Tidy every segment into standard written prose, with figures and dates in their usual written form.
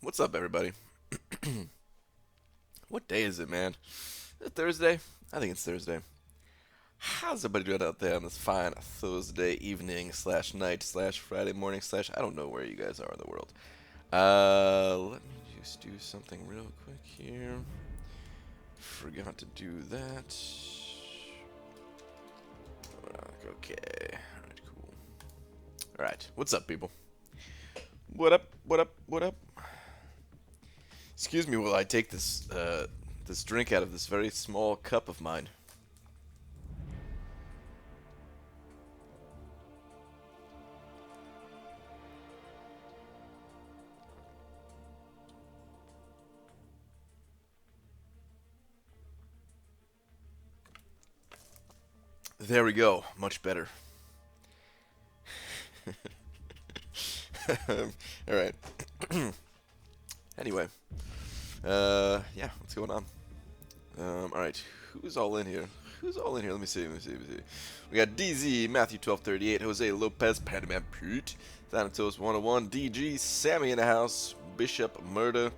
What's up, everybody? What day is it, man? Is it Thursday? I think it's Thursday. How's everybody doing out there on this fine Thursday evening slash night slash Friday morning slash I don't know where you guys are in the world. Let me just do something real quick here. Forgot to do that. Okay. Alright, cool. Alright, what's up, people? What up, what up, what up? Excuse me while I take this drink out of this very small cup of mine. There we go. Much better. Alright. Anyway. Yeah, what's going on? Alright. Who's all in here? Who's all in here? Let me see. We got DZ, Matthew 1238, Jose Lopez, Padaman Pute, Thanatos 101, DG, Sammy in the house, Bishop Murder,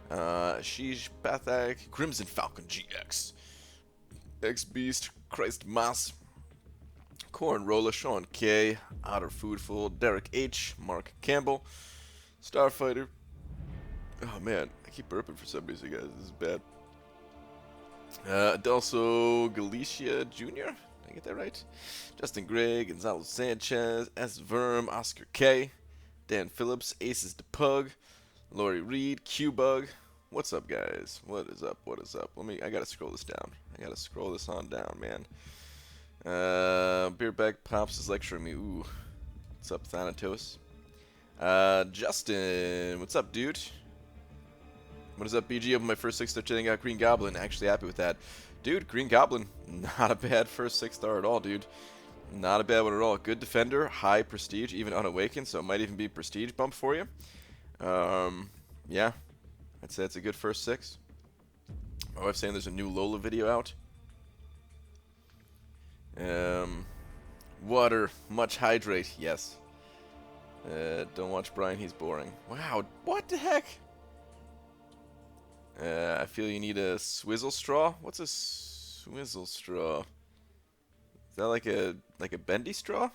Sheesh Pathak, Crimson Falcon GX, X Beast, Christ Mas, Corn Roller, Sean K, Otter Foodful, Derek H, Mark Campbell, Starfighter. Oh man, I keep burping for some reason, guys. This is bad. Also, Galicia Jr. Did I get that right? Justin Gray, Gonzalo Sanchez, S. Verm, Oscar K, Dan Phillips, Aces the Pug, Lori Reed, Q Bug. What's up, guys? What is up? What is up? I gotta scroll this down. I gotta scroll this on down, man. Beerback Pops is lecturing me. Ooh. What's up, Thanatos? Justin, what's up, dude? What is up, BG? Opened my first 6-star today and got Green Goblin. Actually happy with that. Dude, Green Goblin, not a bad first 6-star at all, dude. Not a bad one at all. Good defender, high prestige, even unawakened, so it might even be prestige bump for you. Yeah. I'd say it's a good first 6. My wife's saying there's a new Lola video out. Water, much hydrate, yes. Don't watch Brian, he's boring. Wow, what the heck? I feel you need a swizzle straw. What's a swizzle straw? Is that like a bendy straw?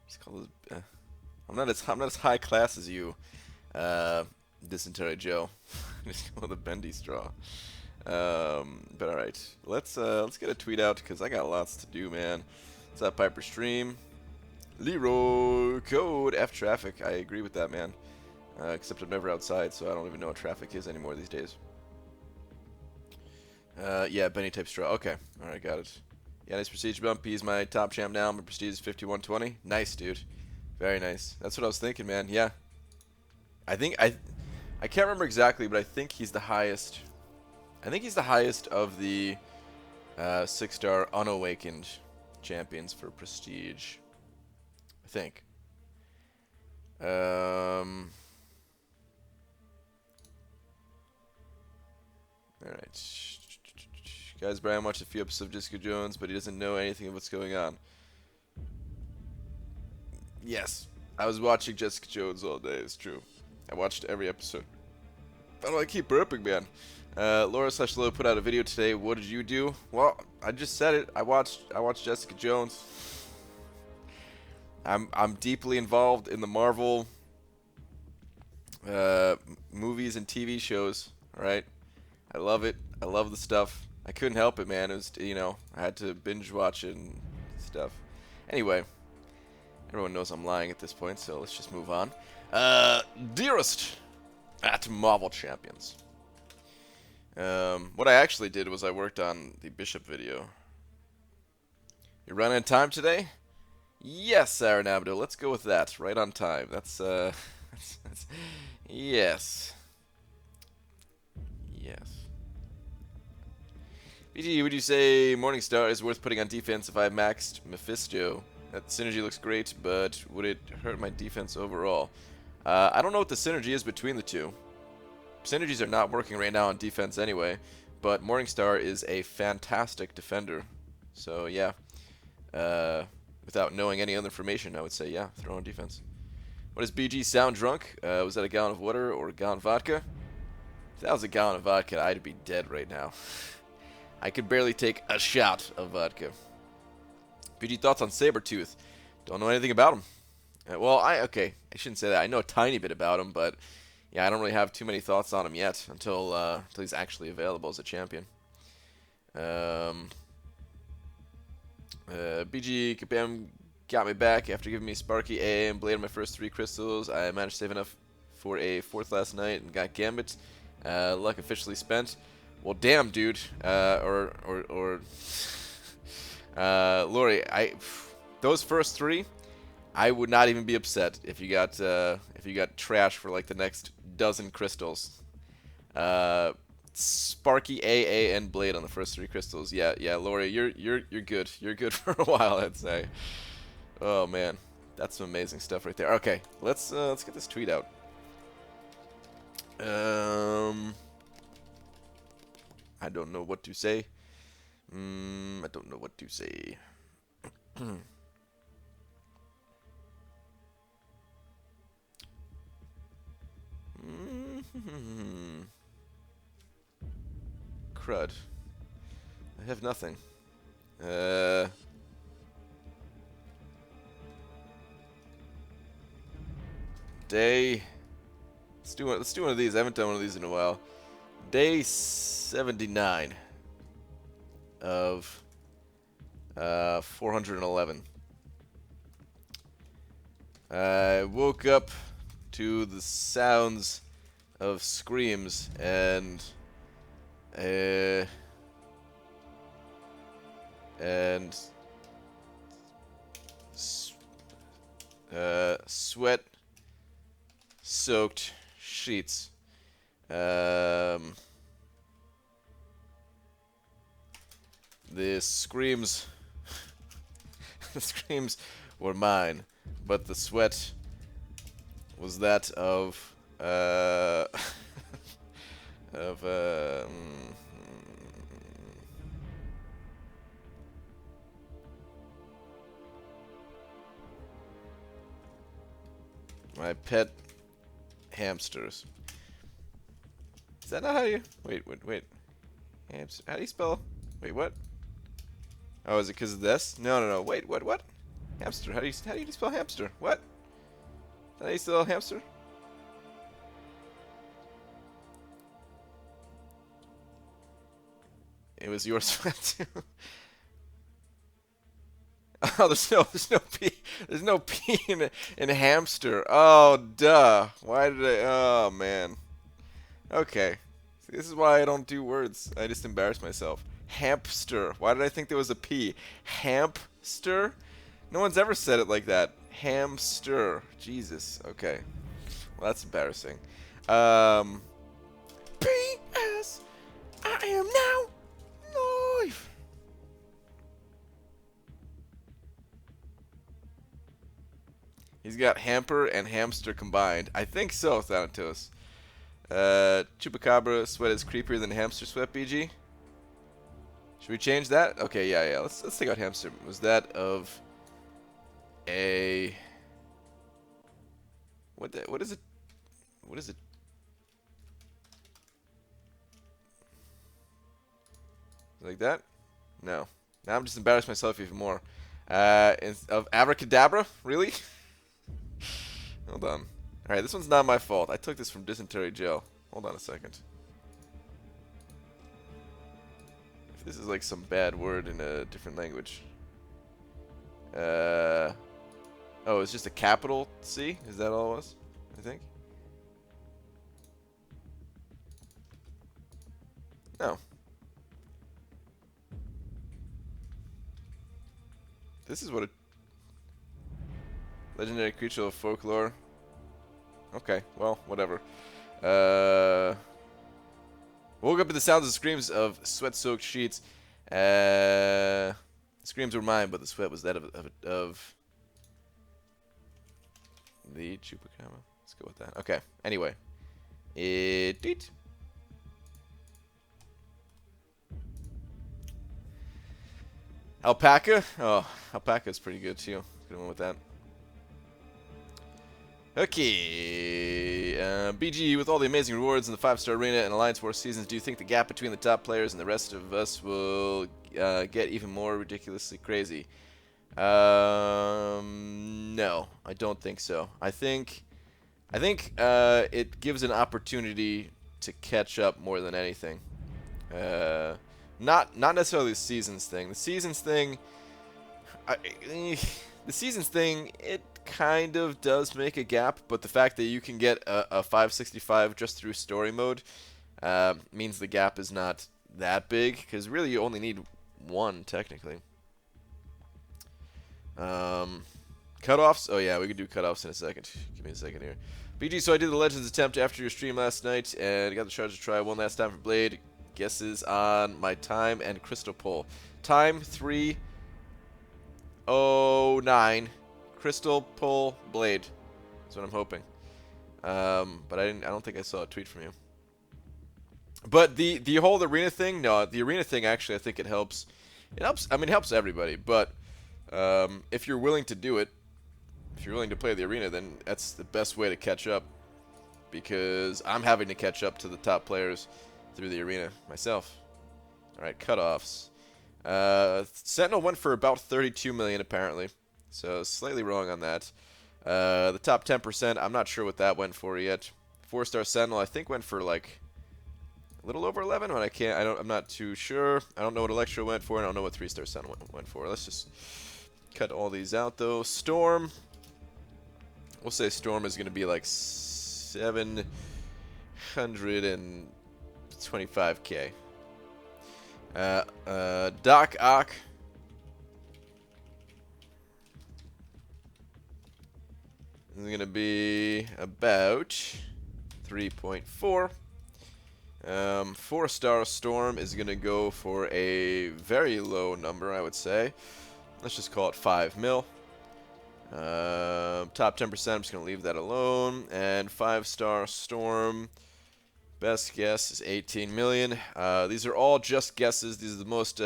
Just call this. I'm not as high class as you, dysentery Joe. Just call it a bendy straw. But all right, let's get a tweet out because I got lots to do, man. What's up, Piper Stream? Leroy Code F traffic. I agree with that, man. Except I'm never outside, so I don't even know what traffic is anymore these days. Yeah, Benny type straw. Okay, all right, got it. Yeah, nice prestige bump. He's my top champ now. My prestige is 5120. Nice, dude. Very nice. That's what I was thinking, man. Yeah. I can't remember exactly, but I think he's the highest. I think he's the highest of the 6-star unawakened champions for prestige. I think. Alright. Guys, Brian watched a few episodes of Jessica Jones, but he doesn't know anything of what's going on. Yes. I was watching Jessica Jones all day, it's true. I watched every episode. How do I keep burping, man? Laura/Low put out a video today. What did you do? Well, I just said it. I watched Jessica Jones. I'm deeply involved in the Marvel movies and TV shows. All right, I love it. I love the stuff. I couldn't help it, man. It was, I had to binge watch it and stuff. Anyway, everyone knows I'm lying at this point, so let's just move on. Dearest at Marvel Champions. What I actually did was I worked on the Bishop video. You running out of time today? Yes, Sarah Nabdo. Let's go with that. Right on time. That's yes. Yes. BG, would you say Morningstar is worth putting on defense if I maxed Mephisto? That synergy looks great, but would it hurt my defense overall? I don't know what the synergy is between the two. Synergies are not working right now on defense anyway, but Morningstar is a fantastic defender. So, yeah. Without knowing any other information, I would say, yeah, throw on defense. What does BG sound drunk? Was that a gallon of water or a gallon of vodka? If that was a gallon of vodka, I'd be dead right now. I could barely take a shot of vodka. BG thoughts on Sabretooth? Don't know anything about him. Well, I shouldn't say that. I know a tiny bit about him, but yeah, I don't really have too many thoughts on him yet until he's actually available as a champion. BG Kabam got me back after giving me Sparky A and Blade on my first 3 crystals. I managed to save enough for a 4th last night and got Gambit. Luck officially spent. Well, damn, dude. Lori, those first 3, I would not even be upset if you got trash for like the next dozen crystals. Sparky, AA, and Blade on the first 3 crystals. Yeah, Lori, you're good. You're good for a while, I'd say. Oh man, that's some amazing stuff right there. Okay, let's get this tweet out. I don't know what to say. I don't know what to say. Crud. I have nothing. Day. Let's do one of these. I haven't done one of these in a while. Day 79 of 411. I woke up to the sounds of screams and sweat-soaked sheets. The screams, the screams were mine, but the sweat was that of my pet hamsters. Is that not how you... Wait. Hamster... How do you spell... Wait, what? Oh, is it because of this? No. Wait, what? Hamster. How do you spell hamster? What? Is that how you spell hamster? It was your sweat too. Oh, there's no P in hamster. Oh, duh. Why did I? Oh, man. Okay. See, this is why I don't do words. I just embarrass myself. Hamster. Why did I think there was a P? Hamster? No one's ever said it like that. Hamster. Jesus. Okay. Well, that's embarrassing. P.S. I am now live. He's got hamper and hamster combined. I think so, Thanatos. Chupacabra sweat is creepier than hamster sweat, BG. Should we change that? Okay, yeah. Let's take out hamster. Was that of a... What is it? What is it? Like that? No. Now I'm just embarrassing myself even more. Of abracadabra? Really? Hold on. Alright, this one's not my fault. I took this from dysentery gel. Hold on a second. If this is like some bad word in a different language. Oh, it's just a capital C? Is that all it was? I think? No. This is what a legendary creature of folklore. Okay, well, whatever. Woke up to the sounds and screams of sweat-soaked sheets. Screams were mine, but the sweat was that of the chupacabra. Let's go with that. Okay. Anyway, Alpaca. Oh, alpaca is pretty good too. Good one with that. Okay, BG, with all the amazing rewards in the 5-star arena and Alliance War seasons, do you think the gap between the top players and the rest of us will get even more ridiculously crazy? No, I don't think so. I think it gives an opportunity to catch up more than anything. Not necessarily the seasons thing. The seasons thing, it kind of does make a gap, but the fact that you can get a 565 just through story mode means the gap is not that big, because really you only need one technically. Cutoffs? Oh yeah, we could do cutoffs in a second. Give me a second here. BG, so I did the Legends attempt after your stream last night, and got the charge to try one last time for Blade. Guesses on my time and crystal pull. Time 3:09. Crystal pull Blade. That's what I'm hoping. But I don't think I saw a tweet from you. But the whole arena thing, no, the arena thing actually I think it helps. It helps. I mean, it helps everybody, but if you're willing to do it, if you're willing to play the arena, then that's the best way to catch up, because I'm having to catch up to the top players through the arena myself. Alright, cutoffs. Sentinel went for about 32 million apparently, so slightly wrong on that. The top 10%, I'm not sure what that went for yet. 4-star Sentinel I think went for like a little over 11, but I'm not too sure. I don't know what Electro went for, and I don't know what 3-star Sentinel went for. Let's just cut all these out though. Storm, we'll say Storm is going to be like 725k. Doc Ock is going to be about 3.4. 4-star Storm is going to go for a very low number, I would say. Let's just call it 5 mil. Top 10%, I'm just going to leave that alone. And 5-star Storm, best guess is 18 million. These are all just guesses. These are the most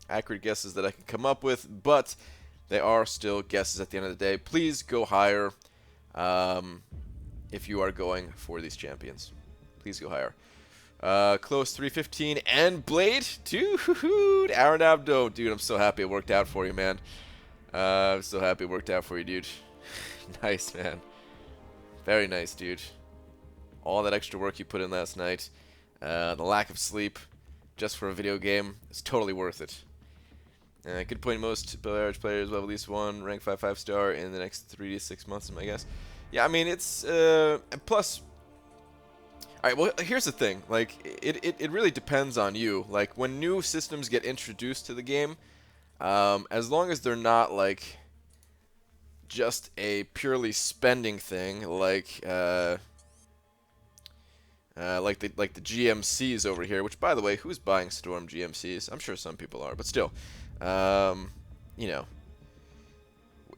accurate guesses that I can come up with, but they are still guesses at the end of the day. Please go higher if you are going for these champions. Please go higher. Close 315 and Blade, dude. Aaron Abdo, dude, I'm so happy it worked out for you, man. I'm so happy it worked out for you, dude. Nice, man. Very nice, dude. All that extra work you put in last night, the lack of sleep, just for a video game, it's totally worth it. Good point. Most average players will have at least one rank 5-star in the next 3 to 6 months, I guess. Yeah, I mean, it's plus. All right, well, here's the thing. Like, it really depends on you. Like, when new systems get introduced to the game, as long as they're not, like, just a purely spending thing, like the GMCs over here, which, by the way, who's buying Storm GMCs? I'm sure some people are, but still, you know,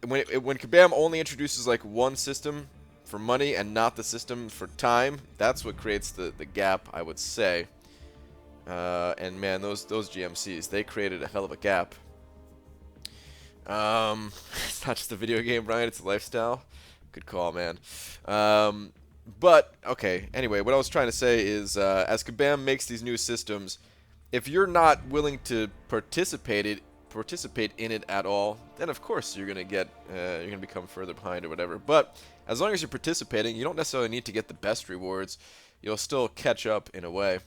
when Kabam only introduces, like, one system for money and not the system for time, that's what creates the gap, I would say. And man, those GMCs, they created a hell of a gap. It's not just a video game, Brian, it's a lifestyle. Good call, man. But okay, anyway, what I was trying to say is, as Kabam makes these new systems, if you're not willing to participate in it at all, then of course you're gonna become further behind or whatever. But as long as you're participating, you don't necessarily need to get the best rewards. You'll still catch up in a way.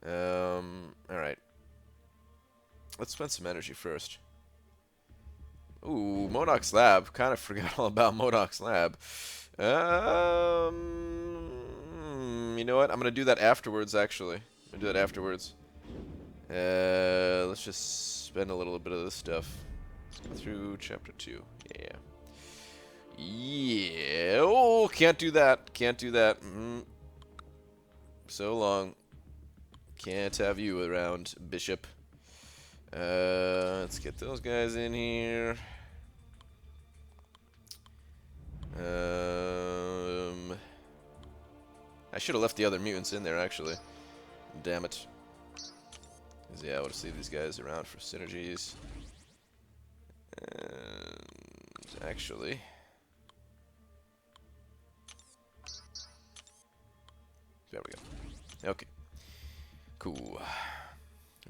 All right. Let's spend some energy first. Ooh, Modoc's Lab. Kind of forgot all about Modoc's Lab. You know what? I'm gonna do that afterwards. Actually, I'm gonna do that afterwards. Let's just spend a little bit of this stuff. Let's go through chapter 2. Yeah. Yeah. Oh, can't do that. Can't do that. So long. Can't have you around, Bishop. Let's get those guys in here. I should have left the other mutants in there, actually. Damn it. 'Cause, yeah, I want to leave these guys around for synergies. And actually, There we go. Okay. Cool.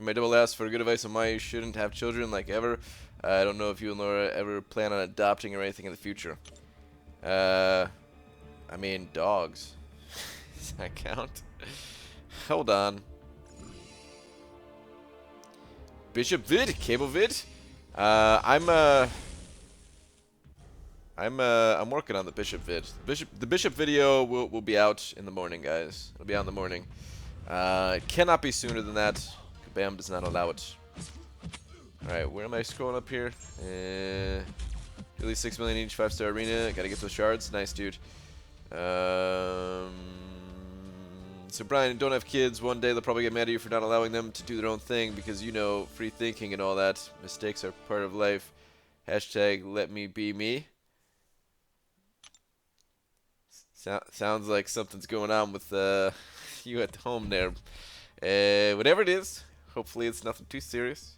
My double asked for good advice on why you shouldn't have children, like ever. I don't know if you and Laura ever plan on adopting or anything in the future. I mean, dogs. Does that count? Hold on. Bishop Vid, Cable Vid. I'm working on the Bishop vid. The Bishop video will be out in the morning, guys. It'll be out in the morning. It cannot be sooner than that. Kabam does not allow it. Alright, where am I scrolling up here? At least 6 million each 5-star arena. Gotta get those shards. Nice, dude. So Brian, don't have kids. One day they'll probably get mad at you for not allowing them to do their own thing because, you know, free thinking and all that. Mistakes are part of life. Hashtag let me be me. Sounds like something's going on with you at home there. Whatever it is, hopefully it's nothing too serious.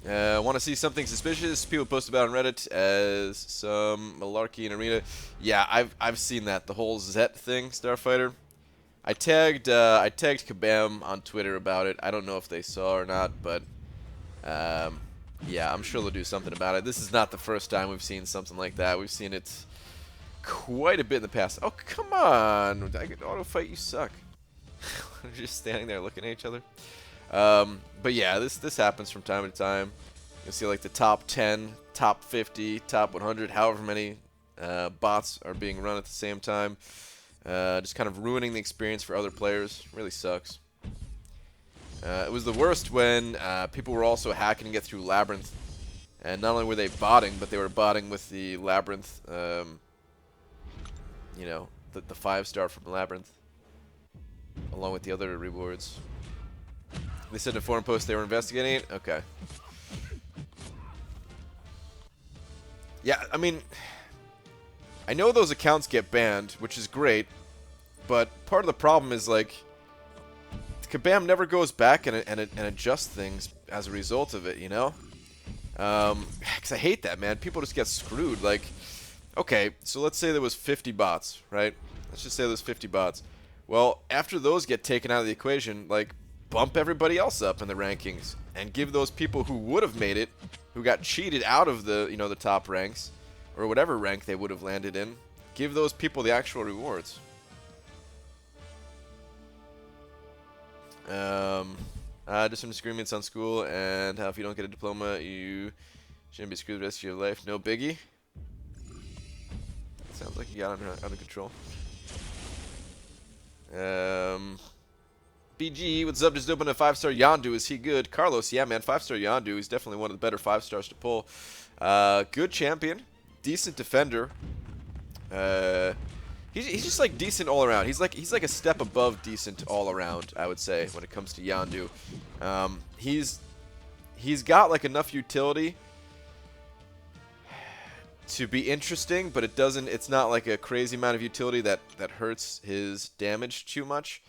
Want to see something suspicious? People post about on Reddit as some malarkey in arena. Yeah, I've seen that. The whole Zet thing, Starfighter. I tagged Kabam on Twitter about it. I don't know if they saw or not, but yeah, I'm sure they'll do something about it. This is not the first time we've seen something like that. We've seen it quite a bit in the past. Oh, come on. I can auto fight, you suck. We're just standing there looking at each other. But yeah, this happens from time to time. You'll see like the top 10, top 50, top 100, however many bots are being run at the same time. Just kind of ruining the experience for other players. Really sucks. It was the worst when people were also hacking to get through Labyrinth. And not only were they botting, but they were botting with the Labyrinth, you know, the 5-star from Labyrinth. Along with the other rewards. They said in a forum post they were investigating it? Okay. Yeah, I mean, I know those accounts get banned, which is great. But part of the problem is, like, Kabam never goes back and adjusts things as a result of it, you know? Because I hate that, man. People just get screwed. Like, okay, so let's say there was 50 bots, right? Let's just say there's 50 bots. Well, after those get taken out of the equation, like, bump everybody else up in the rankings and give those people who would have made it, who got cheated out of the, you know, the top ranks, or whatever rank they would have landed in, give those people the actual rewards. Just some disagreements on school and how if you don't get a diploma, you shouldn't be screwed the rest of your life. No biggie. Sounds like you got under control. BG, what's up? Just opened a 5-star Yondu. Is he good? Carlos, yeah, man. 5-star Yondu. He's definitely one of the better 5-stars to pull. Good champion. Decent defender. He's just like decent all around. He's like a step above decent all around, I would say, when it comes to Yondu. He's got like enough utility to be interesting, but it's not like a crazy amount of utility that hurts his damage too much.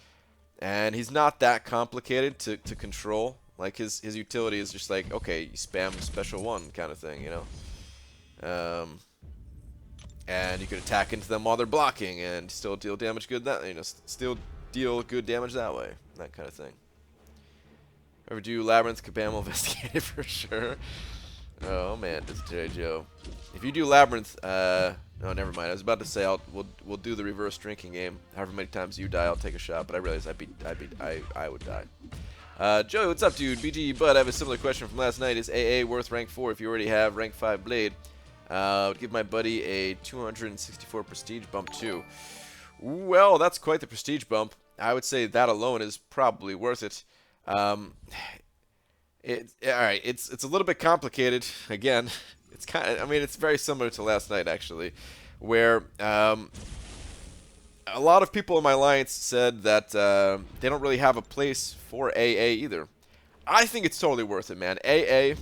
And he's not that complicated to control. Like his utility is just like, okay, you spam special 1 kind of thing, you know. And you can attack into them while they're blocking and still deal damage good that, you know, still deal good damage that way, that kind of thing. Ever do Labyrinth, Kabam will investigate it for sure. Oh man, this is Jerry Joe. If you do Labyrinth, no, never mind. I was about to say we'll do the reverse drinking game. However many times you die, I'll take a shot. But I realized I would die. Joey, what's up, dude? BG, but I have a similar question from last night. Is AA worth rank 4 if you already have rank 5 blade? I would give my buddy a 264 prestige bump too. Well, that's quite the prestige bump. I would say that alone is probably worth it. All right, it's a little bit complicated. Again, it's kind of, I mean, it's very similar to last night actually, where a lot of people in my alliance said that they don't really have a place for AA either. I think it's totally worth it, man. AA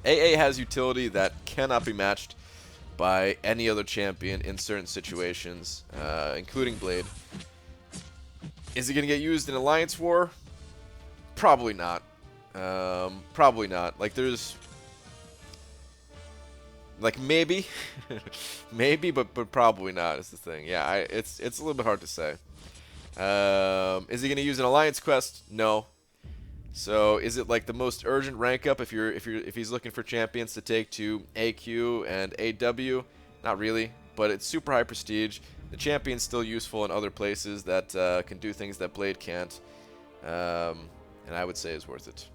has utility that cannot be matched by any other champion in certain situations, including Blade. Is it going to get used in Alliance War? Probably not. Probably not. Like, there's Like maybe, maybe, but probably not. Is the thing. Yeah, it's a little bit hard to say. Is he gonna use an alliance quest? No. So is it like the most urgent rank up if he's looking for champions to take to AQ and AW? Not really, but it's super high prestige. The champion's still useful in other places that can do things that Blade can't, and I would say is worth it.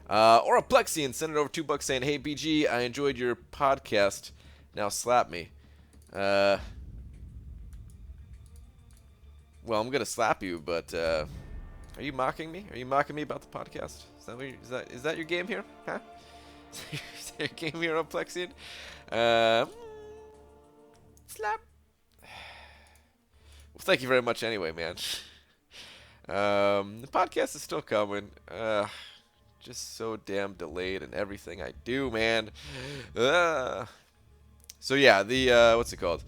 Or a Plexian sent it over $2 saying, "Hey BG, I enjoyed your podcast. Now slap me." Well, I'm gonna slap you, but are you mocking me? Are you mocking me about the podcast? Is that your game here? Huh? Is that your game here on Plexian? Slap. Well, thank you very much anyway, man. The podcast is still coming. Just so damn delayed in everything I do, man. So yeah, the what's it called?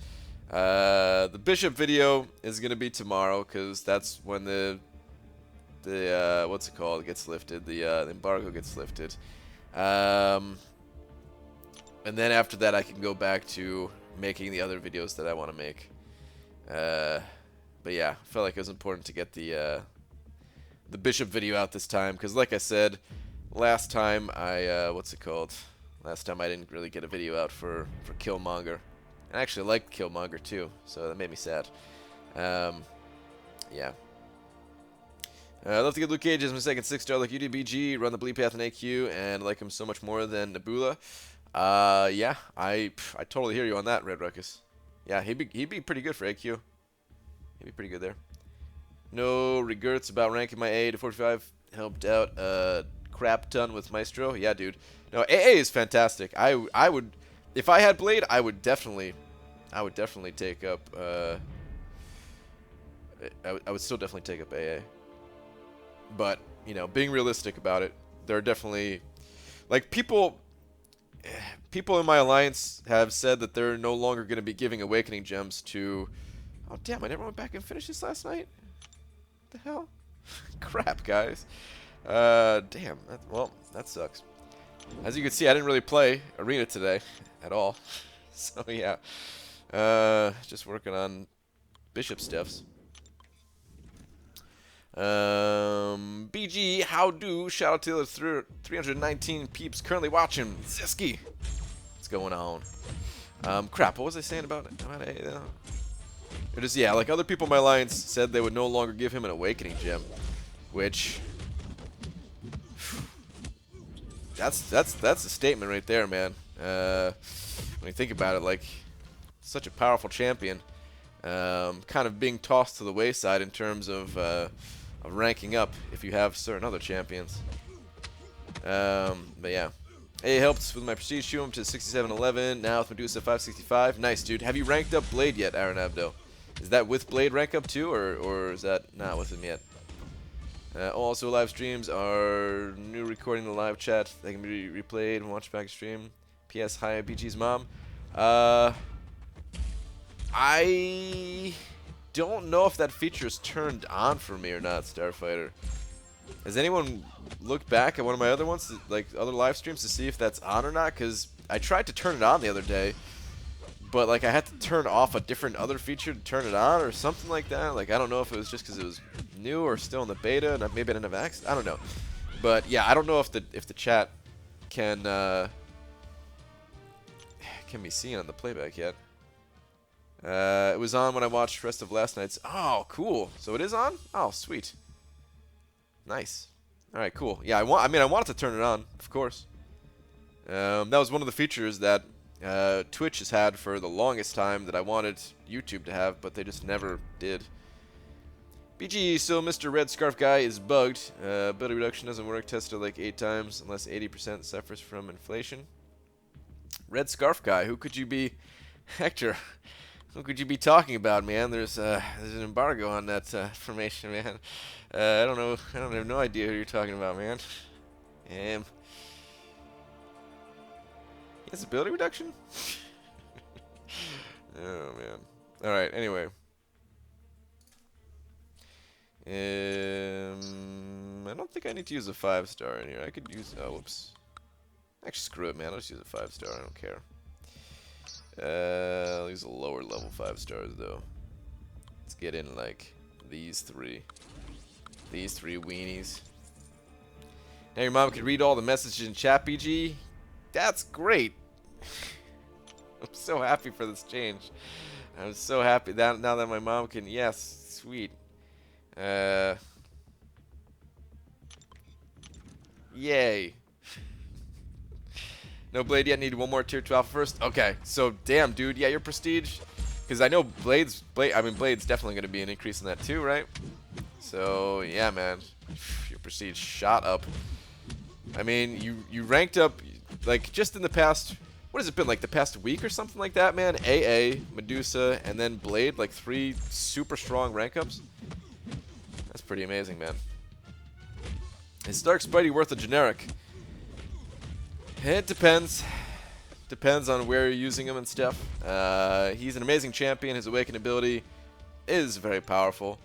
The Bishop video is gonna be tomorrow, cause that's when the what's it called gets lifted. The embargo gets lifted. And then after that, I can go back to making the other videos that I want to make. But yeah, I felt like it was important to get the Bishop video out this time, because like I said, last time I what's it called? Last time I didn't really get a video out for Killmonger. I actually liked Killmonger too, so that made me sad. Yeah. I'd love to get Luke Cage as my second 6-star like UDBG, run the Bleed Path in AQ, and like him so much more than Nebula. Yeah, I totally hear you on that, Red Ruckus. Yeah, he'd be pretty good for AQ. He'd be pretty good there. No regrets about ranking my AA to 45. Helped out a crap ton with Maestro. Yeah, dude. No, AA is fantastic. I would, if I had Blade, I would definitely take up. I would still definitely take up AA. But you know, being realistic about it, there are definitely like people in my alliance have said that they're no longer going to be giving awakening gems to. Oh damn! I never went back and finished this last night. What the hell? Crap, guys. Damn. Well, that sucks. As you can see, I didn't really play Arena today at all. So yeah, just working on Bishop stuffs. BG, how do? Shout out to the 319 peeps currently watching. Ziski, what's going on? Crap. What was I saying about A? It is, yeah, like other people in my alliance said they would no longer give him an awakening gem, which that's a statement right there, man. When you think about it, like such a powerful champion, kind of being tossed to the wayside in terms of ranking up if you have certain other champions. But yeah. It helped with my prestige shoe him to 6711. Now with Medusa 565. Nice, dude. Have you ranked up Blade yet, Aaron Abdo? Is that with Blade rank up too, or is that not with him yet? Also, live streams are new recording the live chat. They can be replayed and watched back stream. P.S. Hi, BG's mom. I don't know if that feature is turned on for me or not, Starfighter. Has anyone looked back at one of my other ones, like other live streams, to see if that's on or not? Because I tried to turn it on the other day, but like I had to turn off a different other feature to turn it on or something like that. Like I don't know if it was just because it was new or still in the beta and maybe I didn't have access. I don't know. But yeah, I don't know if the chat can be seen on the playback yet. It was on when I watched the rest of last night's. Oh, cool. So it is on? Oh, sweet. Nice. All right, cool. Yeah, I wanted to turn it on, of course. That was one of the features that Twitch has had for the longest time that I wanted YouTube to have, but they just never did. BG, so Mr. Red Scarf Guy is bugged. Ability reduction doesn't work. Tested like 8 times unless 80% suffers from inflation. Red Scarf Guy, who could you be? Hector, who could you be talking about, man? There's an embargo on that information, man. I don't know. I don't have no idea who you're talking about, man. He has ability reduction? Oh, man. Alright, anyway. I don't think I need to use a 5-star in here. I could use... Oh, whoops. Actually, screw it, man. I'll just use a 5-star. I don't care. I'll use a lower level 5 stars, though. Let's get in, like, these three. These three weenies. Now your mom can read all the messages in chat, BG. That's great. I'm so happy for this change. I'm so happy that now that my mom can. Yes, sweet. Yay. No Blade yet. Need one more tier 2 alpha first. Okay, so damn, dude. Yeah, your prestige. Because I know Blade's definitely going to be an increase in that too, right? So yeah, man, your prestige shot up. I mean, you ranked up like just in the past. What has it been, like the past week or something like that, man? AA, Medusa, and then Blade, like 3 super strong rank ups. That's pretty amazing, man. Is Stark Spidey worth a generic? It depends. Depends on where you're using him and stuff. He's an amazing champion. His awakened ability is very powerful.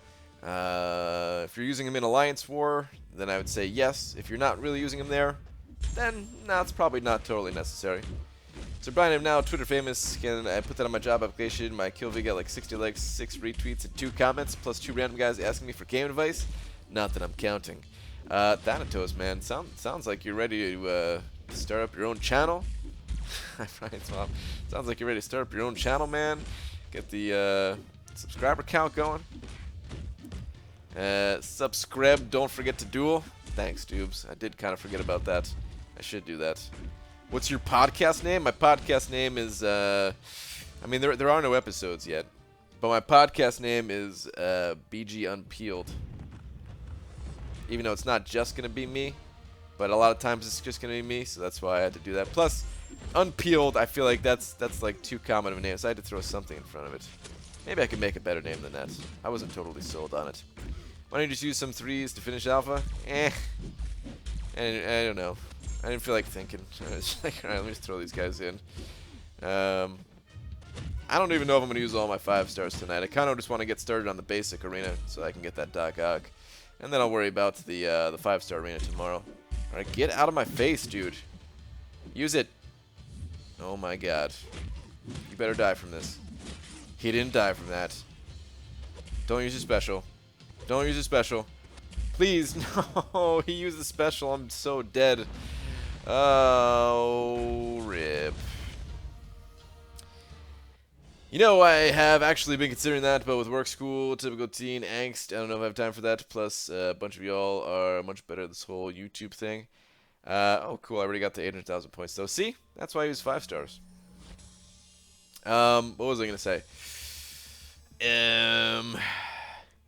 If you're using him in Alliance War, then I would say yes. If you're not really using him there, then no, it's probably not totally necessary. So Brian, I'm now Twitter famous. Can I put that on my job application? My kill vid got like 60 likes, 6 retweets, and 2 comments, plus 2 random guys asking me for game advice. Not that I'm counting. Thanatos, man, sounds like you're ready to start up your own channel. Sounds like you're ready to start up your own channel, man. Get the subscriber count going. Subscribe, don't forget to duel. Thanks, Dubes. I did kind of forget about that. I should do that. What's your podcast name? My podcast name is, I mean, there are no episodes yet. But my podcast name is BG Unpeeled. Even though it's not just going to be me. But a lot of times it's just going to be me, so that's why I had to do that. Plus, Unpeeled, I feel like that's like too common of a name, so I had to throw something in front of it. Maybe I could make a better name than that. I wasn't totally sold on it. Why don't you just use some 3s to finish alpha? I don't know. I didn't feel like thinking. I was like, alright, let me just throw these guys in. I don't even know if I'm going to use all my 5 stars tonight. I kind of just want to get started on the basic arena so I can get that Doc Ock. And then I'll worry about the 5-star arena tomorrow. Alright, get out of my face, dude. Use it. Oh my god. You better die from this. He didn't die from that. Don't use your special. Don't use your special. Please, no. He used the special. I'm so dead. Oh, rip. You know, I have actually been considering that, but with work, school, typical teen angst, I don't know if I have time for that. Plus, a bunch of y'all are much better at this whole YouTube thing. Oh, cool. I already got the 800,000 points, though. See? That's why I use 5 stars. What was I going to say?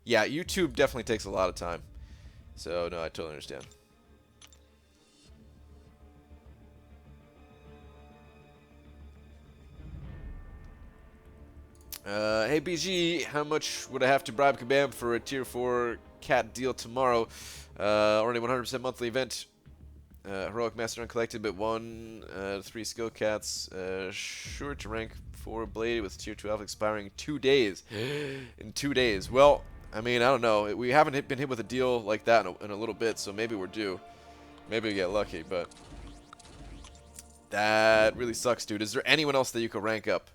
Yeah, YouTube definitely takes a lot of time. So, no, I totally understand. Hey BG, how much would I have to bribe Kabam for a tier 4 cat deal tomorrow? Already 100% monthly event. Heroic Master uncollected, but 3 skill cats. Sure to rank 4 Blade with tier 2 alpha expiring 2 days. In 2 days. Well, I mean, I don't know. We haven't been hit with a deal like that in a little bit, so maybe we're due. Maybe we get lucky, but that really sucks, dude. Is there anyone else that you could rank up?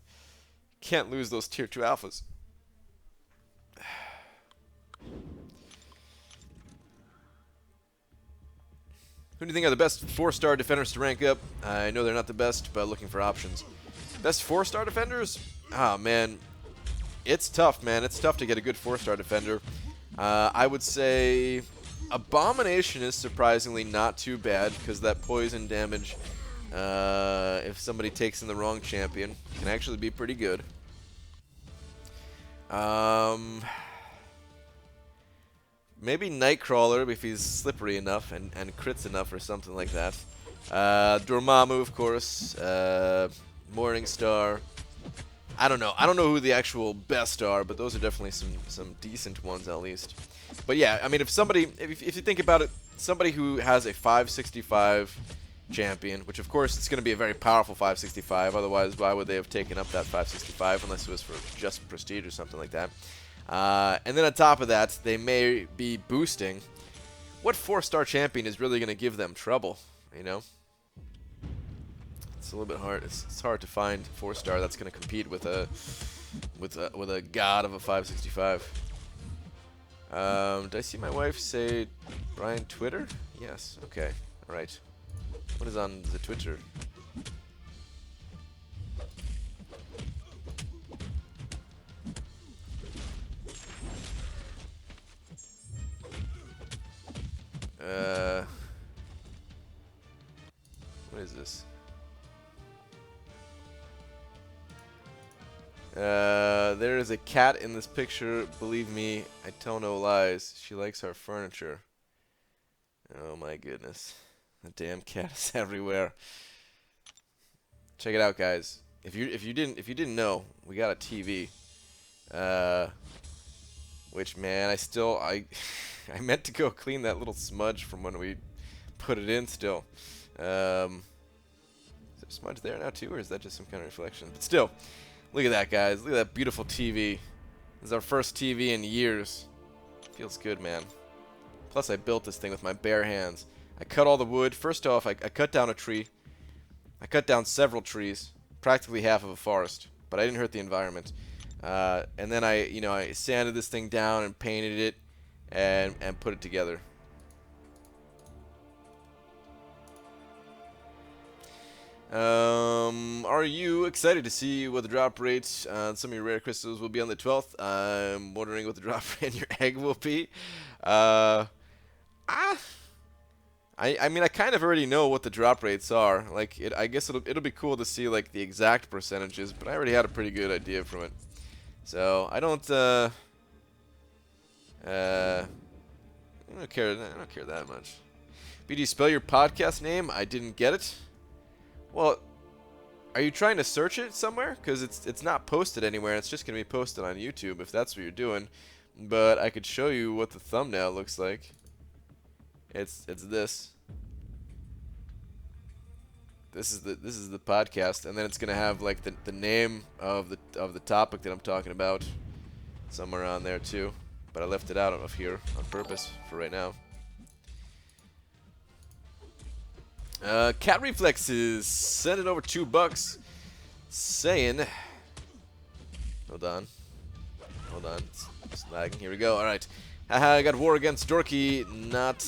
Can't lose those tier 2 alphas. Who do you think are the best 4-star defenders to rank up? I know they're not the best, but looking for options. Best 4-star defenders? Ah, man. It's tough, man. It's tough to get a good 4-star defender. I would say Abomination is surprisingly not too bad because that poison damage, if somebody takes in the wrong champion, can actually be pretty good. Maybe Nightcrawler if he's slippery enough and crits enough or something like that. Dormammu, of course. Morningstar. I don't know. I don't know who the actual best are, but those are definitely some decent ones at least. But yeah, I mean, if you think about it, somebody who has a 565 champion, which of course it's going to be a very powerful 565, otherwise why would they have taken up that 565 unless it was for just prestige or something like that. And then on top of that, they may be boosting. What 4-star champion is really going to give them trouble, you know? a little bit hard. It's hard to find 4-star that's going to compete with a god of a 565. Did I see my wife say Brian Twitter? Yes. Okay. All right. What is on the Twitter? What is this? There is a cat in this picture. Believe me, I tell no lies. She likes our furniture. Oh my goodness. The damn cat is everywhere. Check it out, guys. If you didn't know, we got a TV. Which, man, I I meant to go clean that little smudge from when we put it in still. Is there smudge there now too, or is that just some kind of reflection? But still, look at that, guys. Look at that beautiful TV. This is our first TV in years. Feels good, man. Plus, I built this thing with my bare hands. I cut all the wood. First off, I cut down a tree. I cut down several trees, practically half of a forest, but I didn't hurt the environment. And then I sanded this thing down and painted it and put it together. Are you excited to see what the drop rate on some of your rare crystals will be on the 12th? I'm wondering what the drop rate on your egg will be. I mean, I kind of already know what the drop rates are. Like, I guess it'll be cool to see like the exact percentages, but I already had a pretty good idea from it. So I don't care that much. BD, spell your podcast name. I didn't get it. Well, are you trying to search it somewhere? Because it's not posted anywhere. It's just gonna be posted on YouTube if that's what you're doing. But I could show you what the thumbnail looks like. It's this. This is the podcast, and then it's gonna have like the name of the topic that I'm talking about somewhere on there too. But I left it out of here on purpose for right now. Cat Reflexes sending over $2, saying, hold on, it's lagging. Here we go. All right, I got war against Dorky, not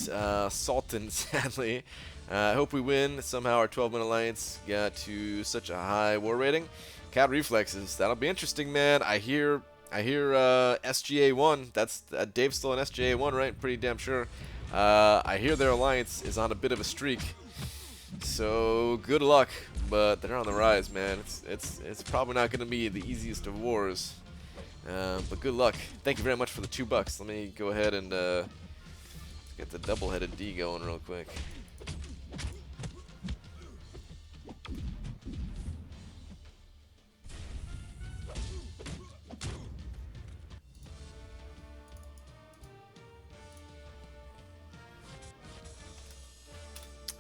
Sultan, sadly. I hope we win. Somehow our 12-minute alliance got to such a high war rating. Cat Reflexes, that'll be interesting, man. I hear SGA1. That's Dave's still in SGA1, right? Pretty damn sure. I hear their alliance is on a bit of a streak. So good luck, but they're on the rise, man. It's probably not going to be the easiest of wars, but good luck. Thank you very much for the $2. Let me go ahead and get the double-headed D going real quick.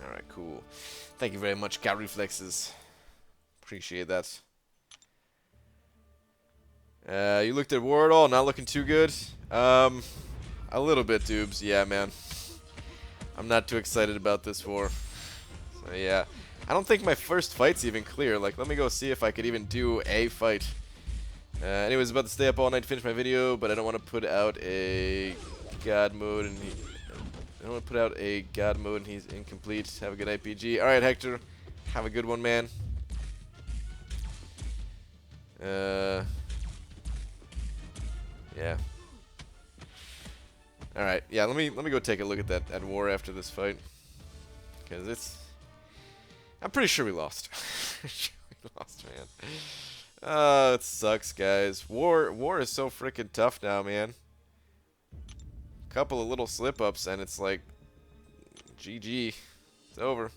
Alright, cool. Thank you very much, Cat Reflexes. Appreciate that. You looked at war at all? Not looking too good? A little bit, Dubes. Yeah, man. I'm not too excited about this war. So, yeah. I don't think my first fight's even clear. Like, let me go see if I could even do a fight. Anyways, about to stay up all night to finish my video, but I don't want to put out a God mode and I don't want to put out a God mode and he's incomplete. Have a good night, PG. Alright, Hector. Have a good one, man. Yeah. Alright, yeah, let me go take a look at that war after this fight. Because I'm pretty sure we lost. We lost, man. It sucks, guys. War is so freaking tough now, man. Couple of little slip-ups and it's like GG. It's over.